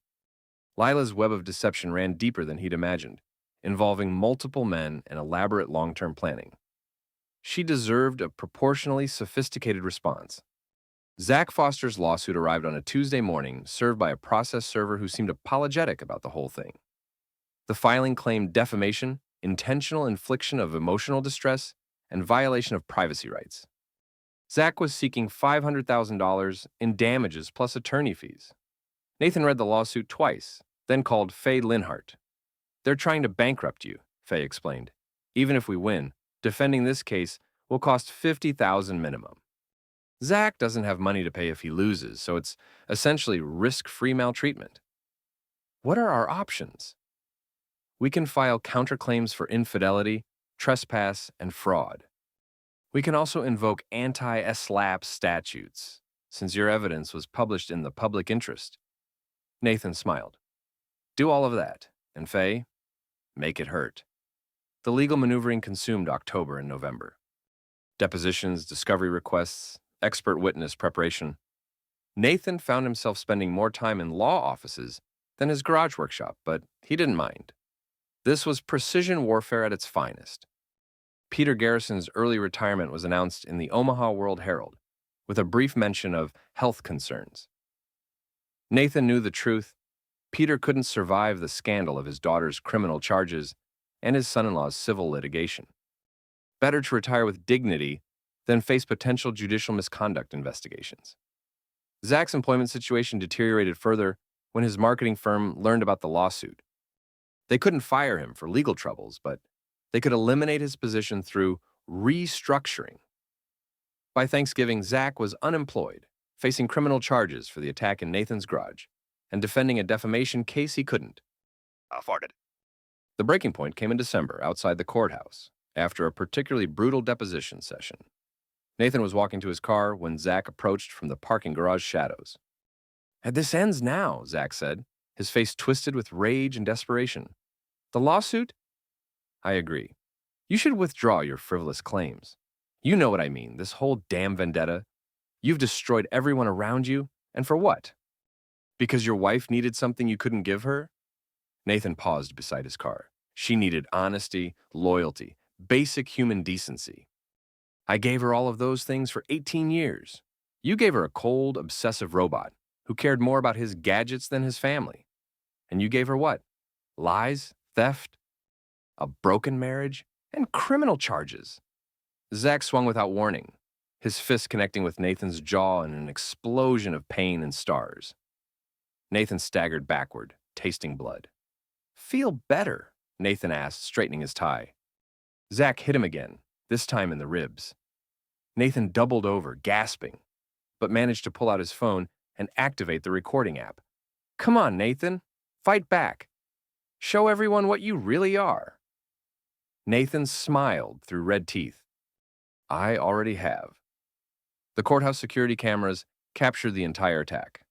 Lila's web of deception ran deeper than he'd imagined, involving multiple men and elaborate long-term planning. She deserved a proportionally sophisticated response. Zach Foster's lawsuit arrived on a Tuesday morning, served by a process server who seemed apologetic about the whole thing. The filing claimed defamation, intentional infliction of emotional distress, and violation of privacy rights. Zach was seeking $500,000 in damages plus attorney fees. Nathan read the lawsuit twice, then called Faye Linhart. "They're trying to bankrupt you," Faye explained. "Even if we win, defending this case will cost $50,000 minimum." Zach doesn't have money to pay if he loses, so it's essentially risk-free maltreatment. What are our options? We can file counterclaims for infidelity, trespass, and fraud. We can also invoke anti-SLAPP statutes, since your evidence was published in the public interest. Nathan smiled. "Do all of that, and Faye, make it hurt." The legal maneuvering consumed October and November. Depositions, discovery requests, expert witness preparation. Nathan found himself spending more time in law offices than his garage workshop, but he didn't mind. This was precision warfare at its finest. Peter Garrison's early retirement was announced in the Omaha World Herald, with a brief mention of health concerns. Nathan knew the truth. Peter couldn't survive the scandal of his daughter's criminal charges and his son-in-law's civil litigation. Better to retire with dignity than face potential judicial misconduct investigations. Zach's employment situation deteriorated further when his marketing firm learned about the lawsuit. They couldn't fire him for legal troubles, but they could eliminate his position through restructuring. By Thanksgiving, Zach was unemployed, facing criminal charges for the attack in Nathan's garage, and defending a defamation case he couldn't afford it. The breaking point came in December outside the courthouse, after a particularly brutal deposition session. Nathan was walking to his car when Zach approached from the parking garage shadows. "This ends now," Zach said, his face twisted with rage and desperation. "The lawsuit?" "I agree. You should withdraw your frivolous claims. You know what I mean, this whole damn vendetta. You've destroyed everyone around you, and for what? Because your wife needed something you couldn't give her?" Nathan paused beside his car. "She needed honesty, loyalty, basic human decency. I gave her all of those things for 18 years. You gave her a cold, obsessive robot who cared more about his gadgets than his family. And you gave her what? Lies, theft, a broken marriage, and criminal charges." Zach swung without warning, his fist connecting with Nathan's jaw in an explosion of pain and stars. Nathan staggered backward, tasting blood. "Feel better?" Nathan asked, straightening his tie. Zach hit him again, this time in the ribs. Nathan doubled over, gasping, but managed to pull out his phone and activate the recording app. "Come on, Nathan. Fight back. Show everyone what you really are." Nathan smiled through red teeth. "I already have." The courthouse security cameras captured the entire attack.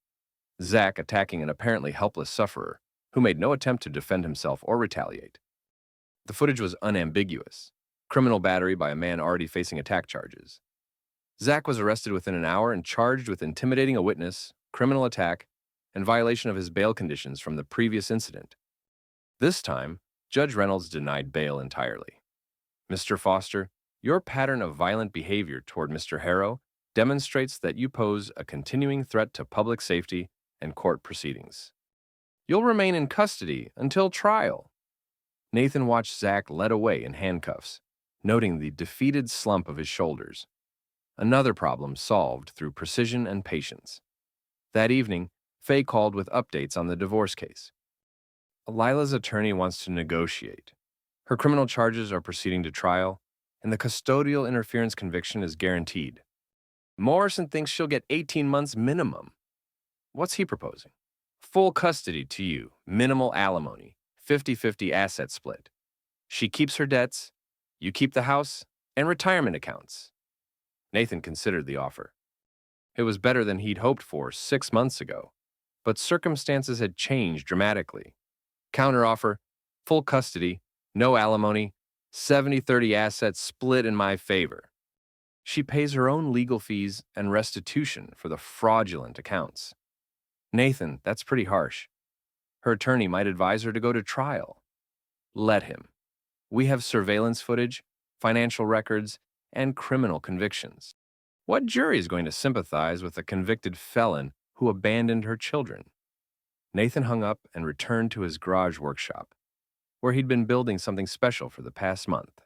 Zach attacking an apparently helpless sufferer who made no attempt to defend himself or retaliate. The footage was unambiguous. Criminal battery by a man already facing attack charges. Zach was arrested within an hour and charged with intimidating a witness, criminal attack, and violation of his bail conditions from the previous incident. This time, Judge Reynolds denied bail entirely. "Mr. Foster, your pattern of violent behavior toward Mr. Harrow demonstrates that you pose a continuing threat to public safety and court proceedings. You'll remain in custody until trial." Nathan watched Zach led away in handcuffs, noting the defeated slump of his shoulders. Another problem solved through precision and patience. That evening, Faye called with updates on the divorce case. Lila's attorney wants to negotiate. Her criminal charges are proceeding to trial, and the custodial interference conviction is guaranteed. Morrison thinks she'll get 18 months minimum. What's he proposing? Full custody to you, minimal alimony, 50-50 asset split. She keeps her debts, you keep the house, and retirement accounts. Nathan considered the offer. It was better than he'd hoped for 6 months ago, but circumstances had changed dramatically. Counteroffer, full custody, no alimony, 70-30 assets split in my favor. She pays her own legal fees and restitution for the fraudulent accounts. Nathan, that's pretty harsh. Her attorney might advise her to go to trial. Let him. We have surveillance footage, financial records, and criminal convictions. What jury is going to sympathize with a convicted felon who abandoned her children? Nathan hung up and returned to his garage workshop, where he'd been building something special for the past month.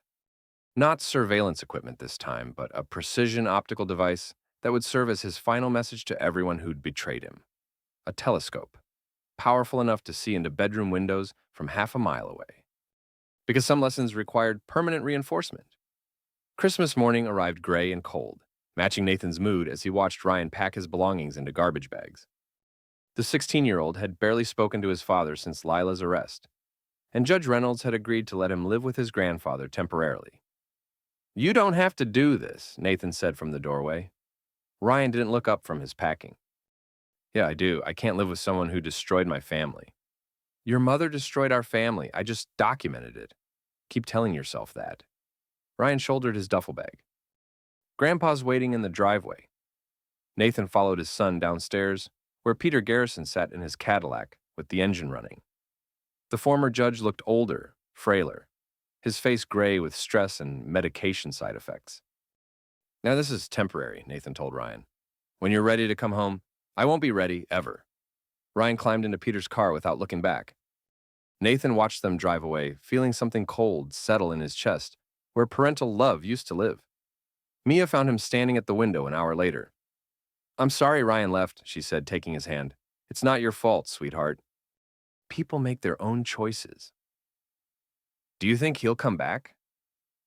Not surveillance equipment this time, but a precision optical device that would serve as his final message to everyone who'd betrayed him. A telescope, powerful enough to see into bedroom windows from half a mile away. Because some lessons required permanent reinforcement. Christmas morning arrived gray and cold, matching Nathan's mood as he watched Ryan pack his belongings into garbage bags. The 16-year-old had barely spoken to his father since Lila's arrest, and Judge Reynolds had agreed to let him live with his grandfather temporarily. "You don't have to do this," Nathan said from the doorway. Ryan didn't look up from his packing. "Yeah, I do. I can't live with someone who destroyed my family." "Your mother destroyed our family. I just documented it. Keep telling yourself that." Ryan shouldered his duffel bag. "Grandpa's waiting in the driveway." Nathan followed his son downstairs, where Peter Garrison sat in his Cadillac with the engine running. The former judge looked older, frailer, his face gray with stress and medication side effects. "Now this is temporary," Nathan told Ryan. "When you're ready to come home, I won't be ready, ever." Ryan climbed into Peter's car without looking back. Nathan watched them drive away, feeling something cold settle in his chest, where parental love used to live. Mia found him standing at the window an hour later. "I'm sorry Ryan left," she said, taking his hand. "It's not your fault, sweetheart. People make their own choices." "Do you think he'll come back?"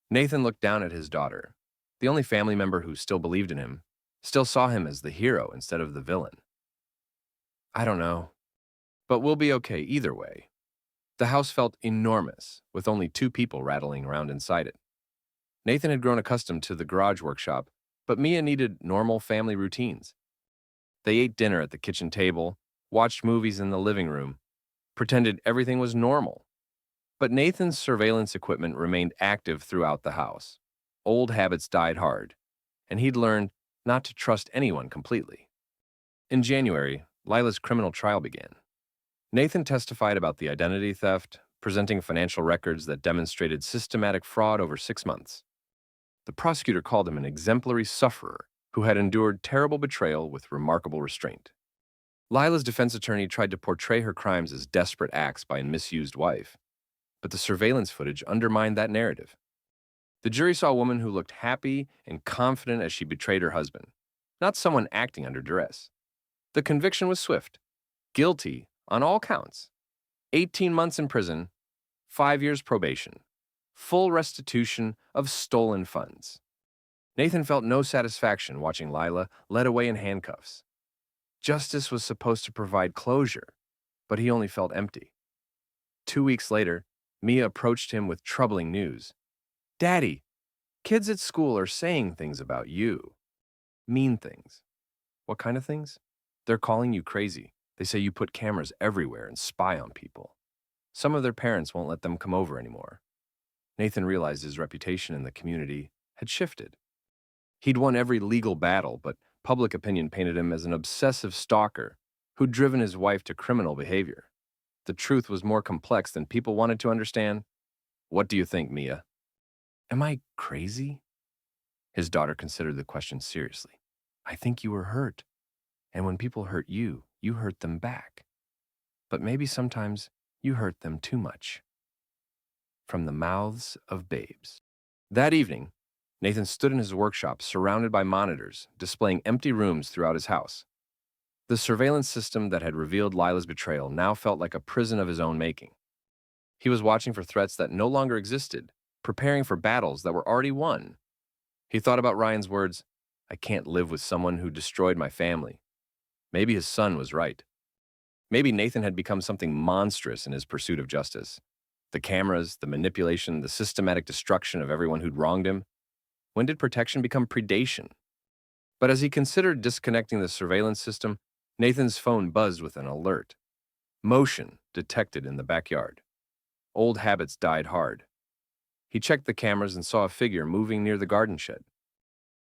Nathan looked down at his daughter. The only family member who still believed in him, still saw him as the hero instead of the villain. "I don't know. But we'll be okay either way." The house felt enormous, with only 2 people rattling around inside it. Nathan had grown accustomed to the garage workshop, but Mia needed normal family routines. They ate dinner at the kitchen table, watched movies in the living room, pretended everything was normal. But Nathan's surveillance equipment remained active throughout the house. Old habits died hard, and he'd learned not to trust anyone completely. In January, Lila's criminal trial began. Nathan testified about the identity theft, presenting financial records that demonstrated systematic fraud over 6 months. The prosecutor called him an exemplary sufferer who had endured terrible betrayal with remarkable restraint. Lila's defense attorney tried to portray her crimes as desperate acts by a misused wife, but the surveillance footage undermined that narrative. The jury saw a woman who looked happy and confident as she betrayed her husband, not someone acting under duress. The conviction was swift. Guilty on all counts. 18 months in prison, 5 years probation, full restitution of stolen funds. Nathan felt no satisfaction watching Lila led away in handcuffs. Justice was supposed to provide closure, but he only felt empty. 2 weeks later, Mia approached him with troubling news. "Daddy, kids at school are saying things about you. Mean things." "What kind of things?" "They're calling you crazy. They say you put cameras everywhere and spy on people. Some of their parents won't let them come over anymore." Nathan realized his reputation in the community had shifted. He'd won every legal battle, but public opinion painted him as an obsessive stalker who'd driven his wife to criminal behavior. The truth was more complex than people wanted to understand. "What do you think, Mia?" "Am I crazy?" His daughter considered the question seriously. "I think you were hurt. And when people hurt you, you hurt them back. But maybe sometimes you hurt them too much." From the mouths of babes. That evening, Nathan stood in his workshop surrounded by monitors, displaying empty rooms throughout his house. The surveillance system that had revealed Lila's betrayal now felt like a prison of his own making. He was watching for threats that no longer existed, preparing for battles that were already won. He thought about Ryan's words, "I can't live with someone who destroyed my family." Maybe his son was right. Maybe Nathan had become something monstrous in his pursuit of justice. The cameras, the manipulation, the systematic destruction of everyone who'd wronged him. When did protection become predation? But as he considered disconnecting the surveillance system, Nathan's phone buzzed with an alert. Motion detected in the backyard. Old habits died hard. He checked the cameras and saw a figure moving near the garden shed.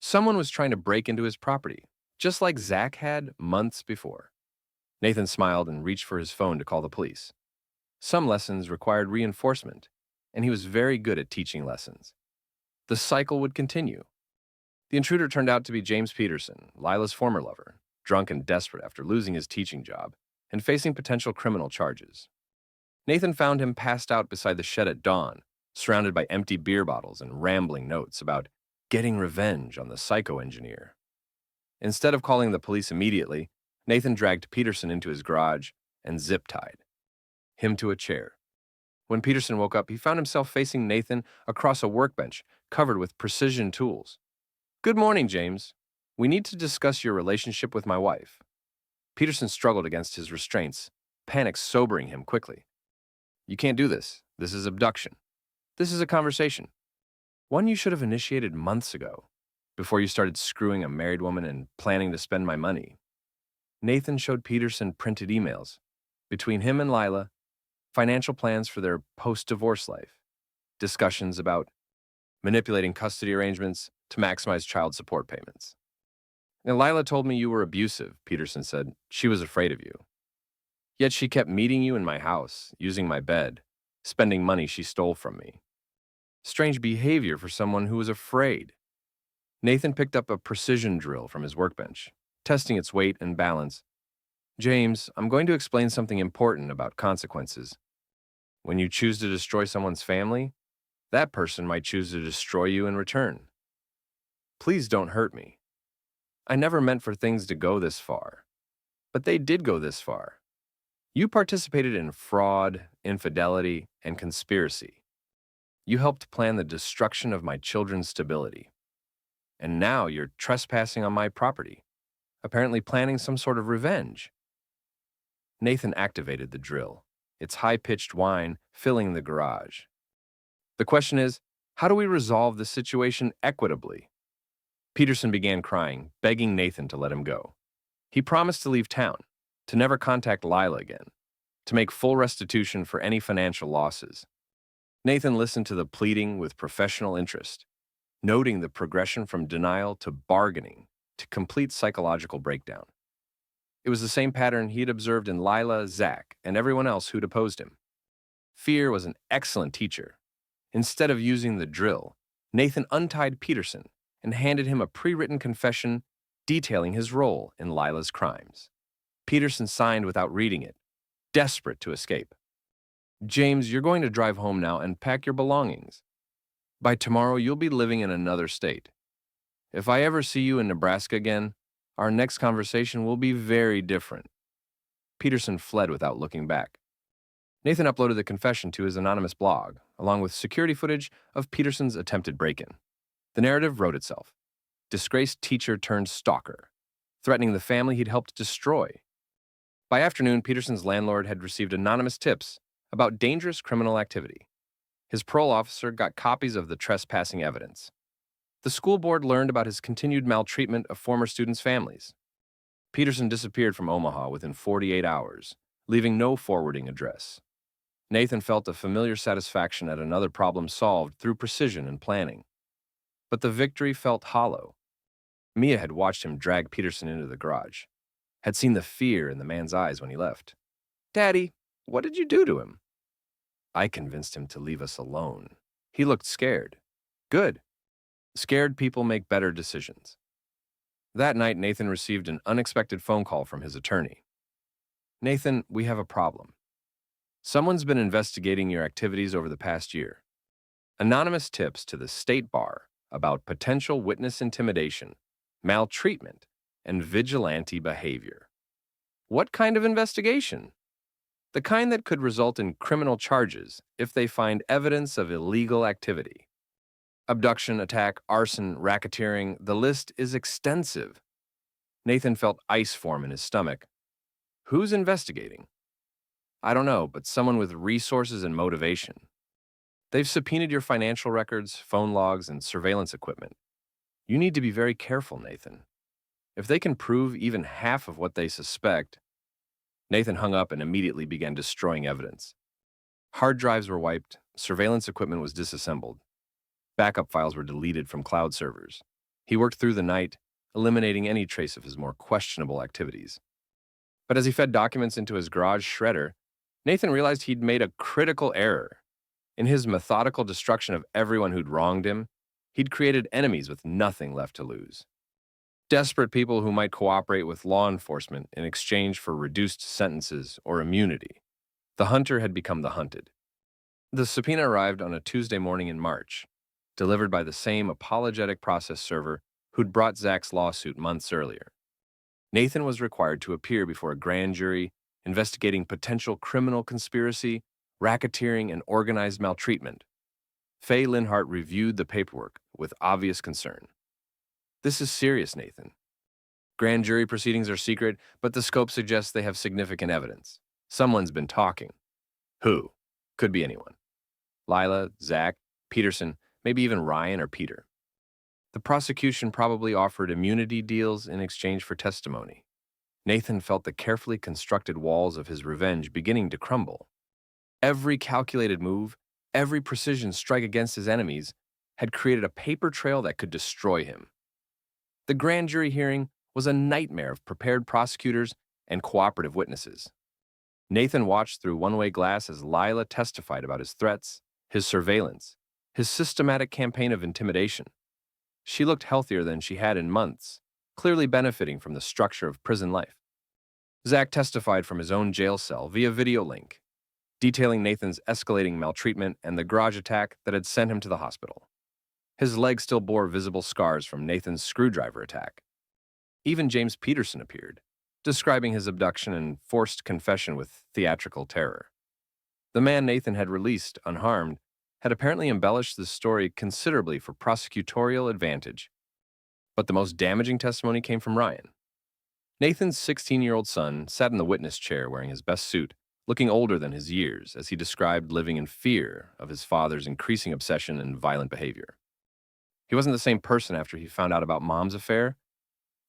Someone was trying to break into his property, just like Zach had months before. Nathan smiled and reached for his phone to call the police. Some lessons required reinforcement, and he was very good at teaching lessons. The cycle would continue. The intruder turned out to be James Peterson, Lila's former lover, drunk and desperate after losing his teaching job and facing potential criminal charges. Nathan found him passed out beside the shed at dawn, surrounded by empty beer bottles and rambling notes about getting revenge on the psycho-engineer. Instead of calling the police immediately, Nathan dragged Peterson into his garage and zip-tied him to a chair. When Peterson woke up, he found himself facing Nathan across a workbench covered with precision tools. "Good morning, James. We need to discuss your relationship with my wife." Peterson struggled against his restraints, panic sobering him quickly. "You can't do this. This is abduction. This is a conversation. One you should have initiated months ago, before you started screwing a married woman and planning to spend my money." Nathan showed Peterson printed emails. Between him and Lila, financial plans for their post-divorce life, discussions about manipulating custody arrangements to maximize child support payments. "And Lila told me you were abusive," Peterson said. "She was afraid of you. Yet she kept meeting you in my house, using my bed, spending money she stole from me. Strange behavior for someone who was afraid." Nathan picked up a precision drill from his workbench, testing its weight and balance. "James, I'm going to explain something important about consequences. When you choose to destroy someone's family, that person might choose to destroy you in return. Please don't hurt me. I never meant for things to go this far. But they did go this far. You participated in fraud, infidelity, and conspiracy. You helped plan the destruction of my children's stability. And now you're trespassing on my property, apparently planning some sort of revenge." Nathan activated the drill, its high-pitched whine filling the garage. "The question is, how do we resolve this situation equitably?" Peterson began crying, begging Nathan to let him go. He promised to leave town, to never contact Lila again, to make full restitution for any financial losses. Nathan listened to the pleading with professional interest, noting the progression from denial to bargaining to complete psychological breakdown. It was the same pattern he had observed in Lila, Zach, and everyone else who'd opposed him. Fear was an excellent teacher. Instead of using the drill, Nathan untied Peterson and handed him a pre-written confession detailing his role in Lila's crimes. Peterson signed without reading it, desperate to escape. "James, you're going to drive home now and pack your belongings." By tomorrow, you'll be living in another state. If I ever see you in Nebraska again, our next conversation will be very different." Peterson fled without looking back. Nathan uploaded the confession to his anonymous blog, along with security footage of Peterson's attempted break-in. The narrative wrote itself. Disgraced teacher turned stalker, threatening the family he'd helped destroy. By afternoon, Peterson's landlord had received anonymous tips about dangerous criminal activity. His parole officer got copies of the trespassing evidence. The school board learned about his continued maltreatment of former students' families. Peterson disappeared from Omaha within 48 hours, leaving no forwarding address. Nathan felt a familiar satisfaction at another problem solved through precision and planning. But the victory felt hollow. Mia had watched him drag Peterson into the garage, had seen the fear in the man's eyes when he left. "Daddy, what did you do to him?" "I convinced him to leave us alone. He looked scared." "Good. Scared people make better decisions." That night, Nathan received an unexpected phone call from his attorney. "Nathan, we have a problem. Someone's been investigating your activities over the past year. Anonymous tips to the state bar about potential witness intimidation, maltreatment, and vigilante behavior." "What kind of investigation?" "The kind that could result in criminal charges if they find evidence of illegal activity. Abduction, attack, arson, racketeering, the list is extensive." Nathan felt ice form in his stomach. "Who's investigating?" "I don't know, but someone with resources and motivation. They've subpoenaed your financial records, phone logs, and surveillance equipment. You need to be very careful, Nathan. If they can prove even half of what they suspect..." Nathan hung up and immediately began destroying evidence. Hard drives were wiped, surveillance equipment was disassembled. Backup files were deleted from cloud servers. He worked through the night, eliminating any trace of his more questionable activities. But as he fed documents into his garage shredder, Nathan realized he'd made a critical error. In his methodical destruction of everyone who'd wronged him, he'd created enemies with nothing left to lose. Desperate people who might cooperate with law enforcement in exchange for reduced sentences or immunity. The hunter had become the hunted. The subpoena arrived on a Tuesday morning in March, delivered by the same apologetic process server who'd brought Zach's lawsuit months earlier. Nathan was required to appear before a grand jury investigating potential criminal conspiracy, racketeering, and organized maltreatment. Faye Linhart reviewed the paperwork with obvious concern. "This is serious, Nathan. Grand jury proceedings are secret, but the scope suggests they have significant evidence. Someone's been talking." "Who?" "Could be anyone. Lila, Zach, Peterson, maybe even Ryan or Peter. The prosecution probably offered immunity deals in exchange for testimony." Nathan felt the carefully constructed walls of his revenge beginning to crumble. Every calculated move, every precision strike against his enemies had created a paper trail that could destroy him. The grand jury hearing was a nightmare of prepared prosecutors and cooperative witnesses. Nathan watched through one-way glass as Lila testified about his threats, his surveillance, his systematic campaign of intimidation. She looked healthier than she had in months, clearly benefiting from the structure of prison life. Zach testified from his own jail cell via video link, detailing Nathan's escalating maltreatment and the garage attack that had sent him to the hospital. His leg still bore visible scars from Nathan's screwdriver attack. Even James Peterson appeared, describing his abduction and forced confession with theatrical terror. The man Nathan had released unharmed had apparently embellished the story considerably for prosecutorial advantage. But the most damaging testimony came from Ryan. Nathan's 16-year-old son sat in the witness chair wearing his best suit, looking older than his years as he described living in fear of his father's increasing obsession and violent behavior. He wasn't the same person after he found out about Mom's affair.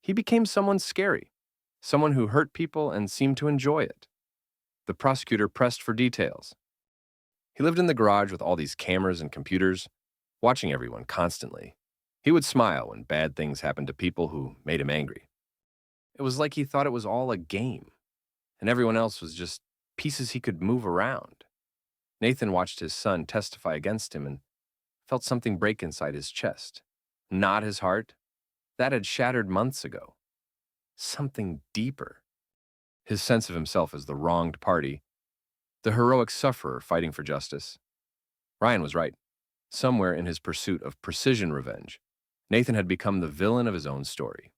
He became someone scary, someone who hurt people and seemed to enjoy it. The prosecutor pressed for details. He lived in the garage with all these cameras and computers, watching everyone constantly. He would smile when bad things happened to people who made him angry. It was like he thought it was all a game, and everyone else was just pieces he could move around. Nathan watched his son testify against him and felt something break inside his chest. Not his heart. That had shattered months ago. Something deeper. His sense of himself as the wronged party, the heroic sufferer fighting for justice. Ryan was right. Somewhere in his pursuit of precision revenge, Nathan had become the villain of his own story.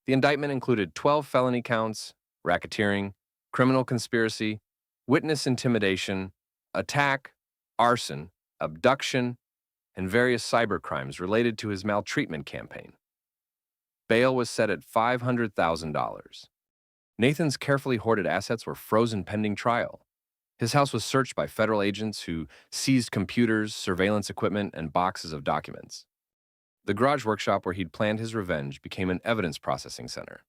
The indictment included 12 felony counts, racketeering, criminal conspiracy, witness intimidation, attack, arson, abduction, and various cybercrimes related to his maltreatment campaign. Bail was set at $500,000. Nathan's carefully hoarded assets were frozen pending trial. His house was searched by federal agents who seized computers, surveillance equipment, and boxes of documents. The garage workshop where he'd planned his revenge became an evidence processing center.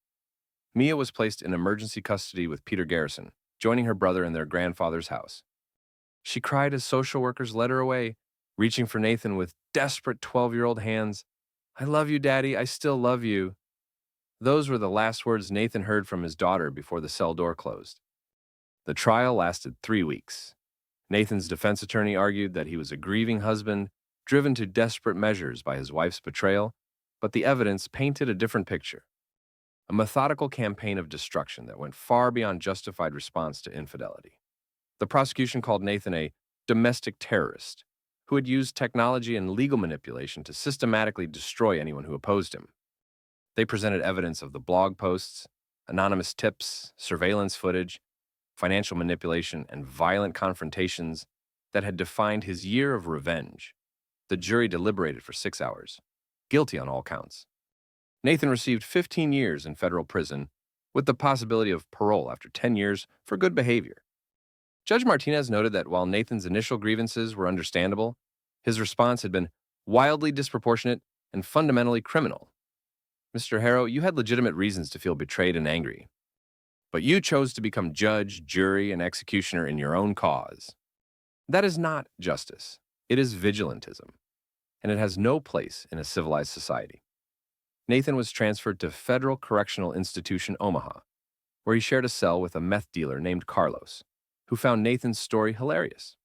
Mia was placed in emergency custody with Peter Garrison, joining her brother in their grandfather's house. She cried as social workers led her away, reaching for Nathan with desperate 12-year-old hands. "I love you, Daddy. I still love you." Those were the last words Nathan heard from his daughter before the cell door closed. The trial lasted 3 weeks. Nathan's defense attorney argued that he was a grieving husband, driven to desperate measures by his wife's betrayal, but the evidence painted a different picture. A methodical campaign of destruction that went far beyond justified response to infidelity. The prosecution called Nathan a domestic terrorist who had used technology and legal manipulation to systematically destroy anyone who opposed him. They presented evidence of the blog posts, anonymous tips, surveillance footage, financial manipulation, and violent confrontations that had defined his year of revenge. The jury deliberated for 6 hours, guilty on all counts. Nathan received 15 years in federal prison, with the possibility of parole after 10 years for good behavior. Judge Martinez noted that while Nathan's initial grievances were understandable, his response had been wildly disproportionate and fundamentally criminal. "Mr. Harrow, you had legitimate reasons to feel betrayed and angry, but you chose to become judge, jury, and executioner in your own cause. That is not justice. It is vigilantism, and it has no place in a civilized society." Nathan was transferred to Federal Correctional Institution Omaha, where he shared a cell with a meth dealer named Carlos, who found Nathan's story hilarious.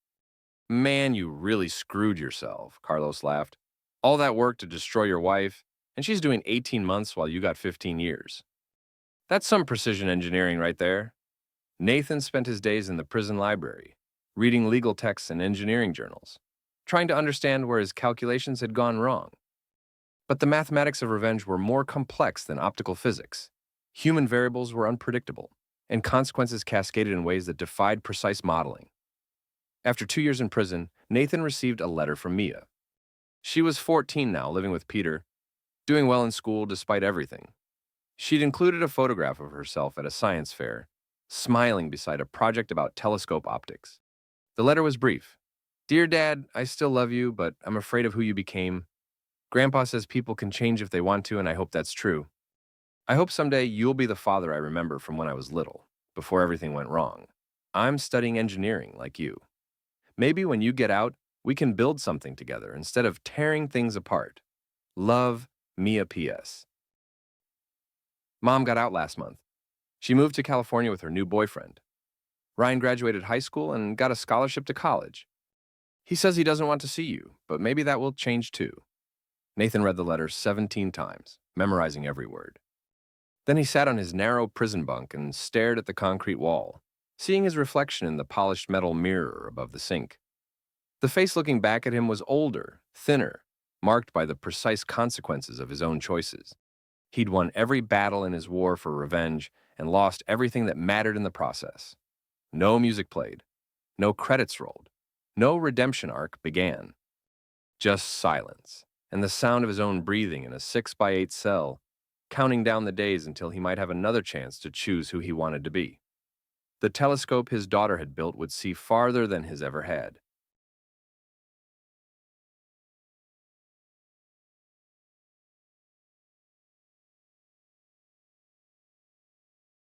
"Man, you really screwed yourself," Carlos laughed. "All that work to destroy your wife, and she's doing 18 months while you got 15 years. That's some precision engineering right there." Nathan spent his days in the prison library, reading legal texts and engineering journals, trying to understand where his calculations had gone wrong. But the mathematics of revenge were more complex than optical physics. Human variables were unpredictable, and consequences cascaded in ways that defied precise modeling. After 2 years in prison, Nathan received a letter from Mia. She was 14 now, living with Peter, doing well in school despite everything. She'd included a photograph of herself at a science fair, smiling beside a project about telescope optics. The letter was brief. "Dear Dad, I still love you, but I'm afraid of who you became. Grandpa says people can change if they want to, and I hope that's true. I hope someday you'll be the father I remember from when I was little, before everything went wrong. I'm studying engineering like you. Maybe when you get out, we can build something together instead of tearing things apart. Love, Mia P.S." Mom got out last month. She moved to California with her new boyfriend. Ryan graduated high school and got a scholarship to college. He says he doesn't want to see you, but maybe that will change too. Nathan read the letter 17 times, memorizing every word. Then he sat on his narrow prison bunk and stared at the concrete wall, seeing his reflection in the polished metal mirror above the sink. The face looking back at him was older, thinner, marked by the precise consequences of his own choices. He'd won every battle in his war for revenge and lost everything that mattered in the process. No music played, no credits rolled, no redemption arc began. Just silence, and the sound of his own breathing in a 6x8 cell, counting down the days until he might have another chance to choose who he wanted to be. The telescope his daughter had built would see farther than his ever had.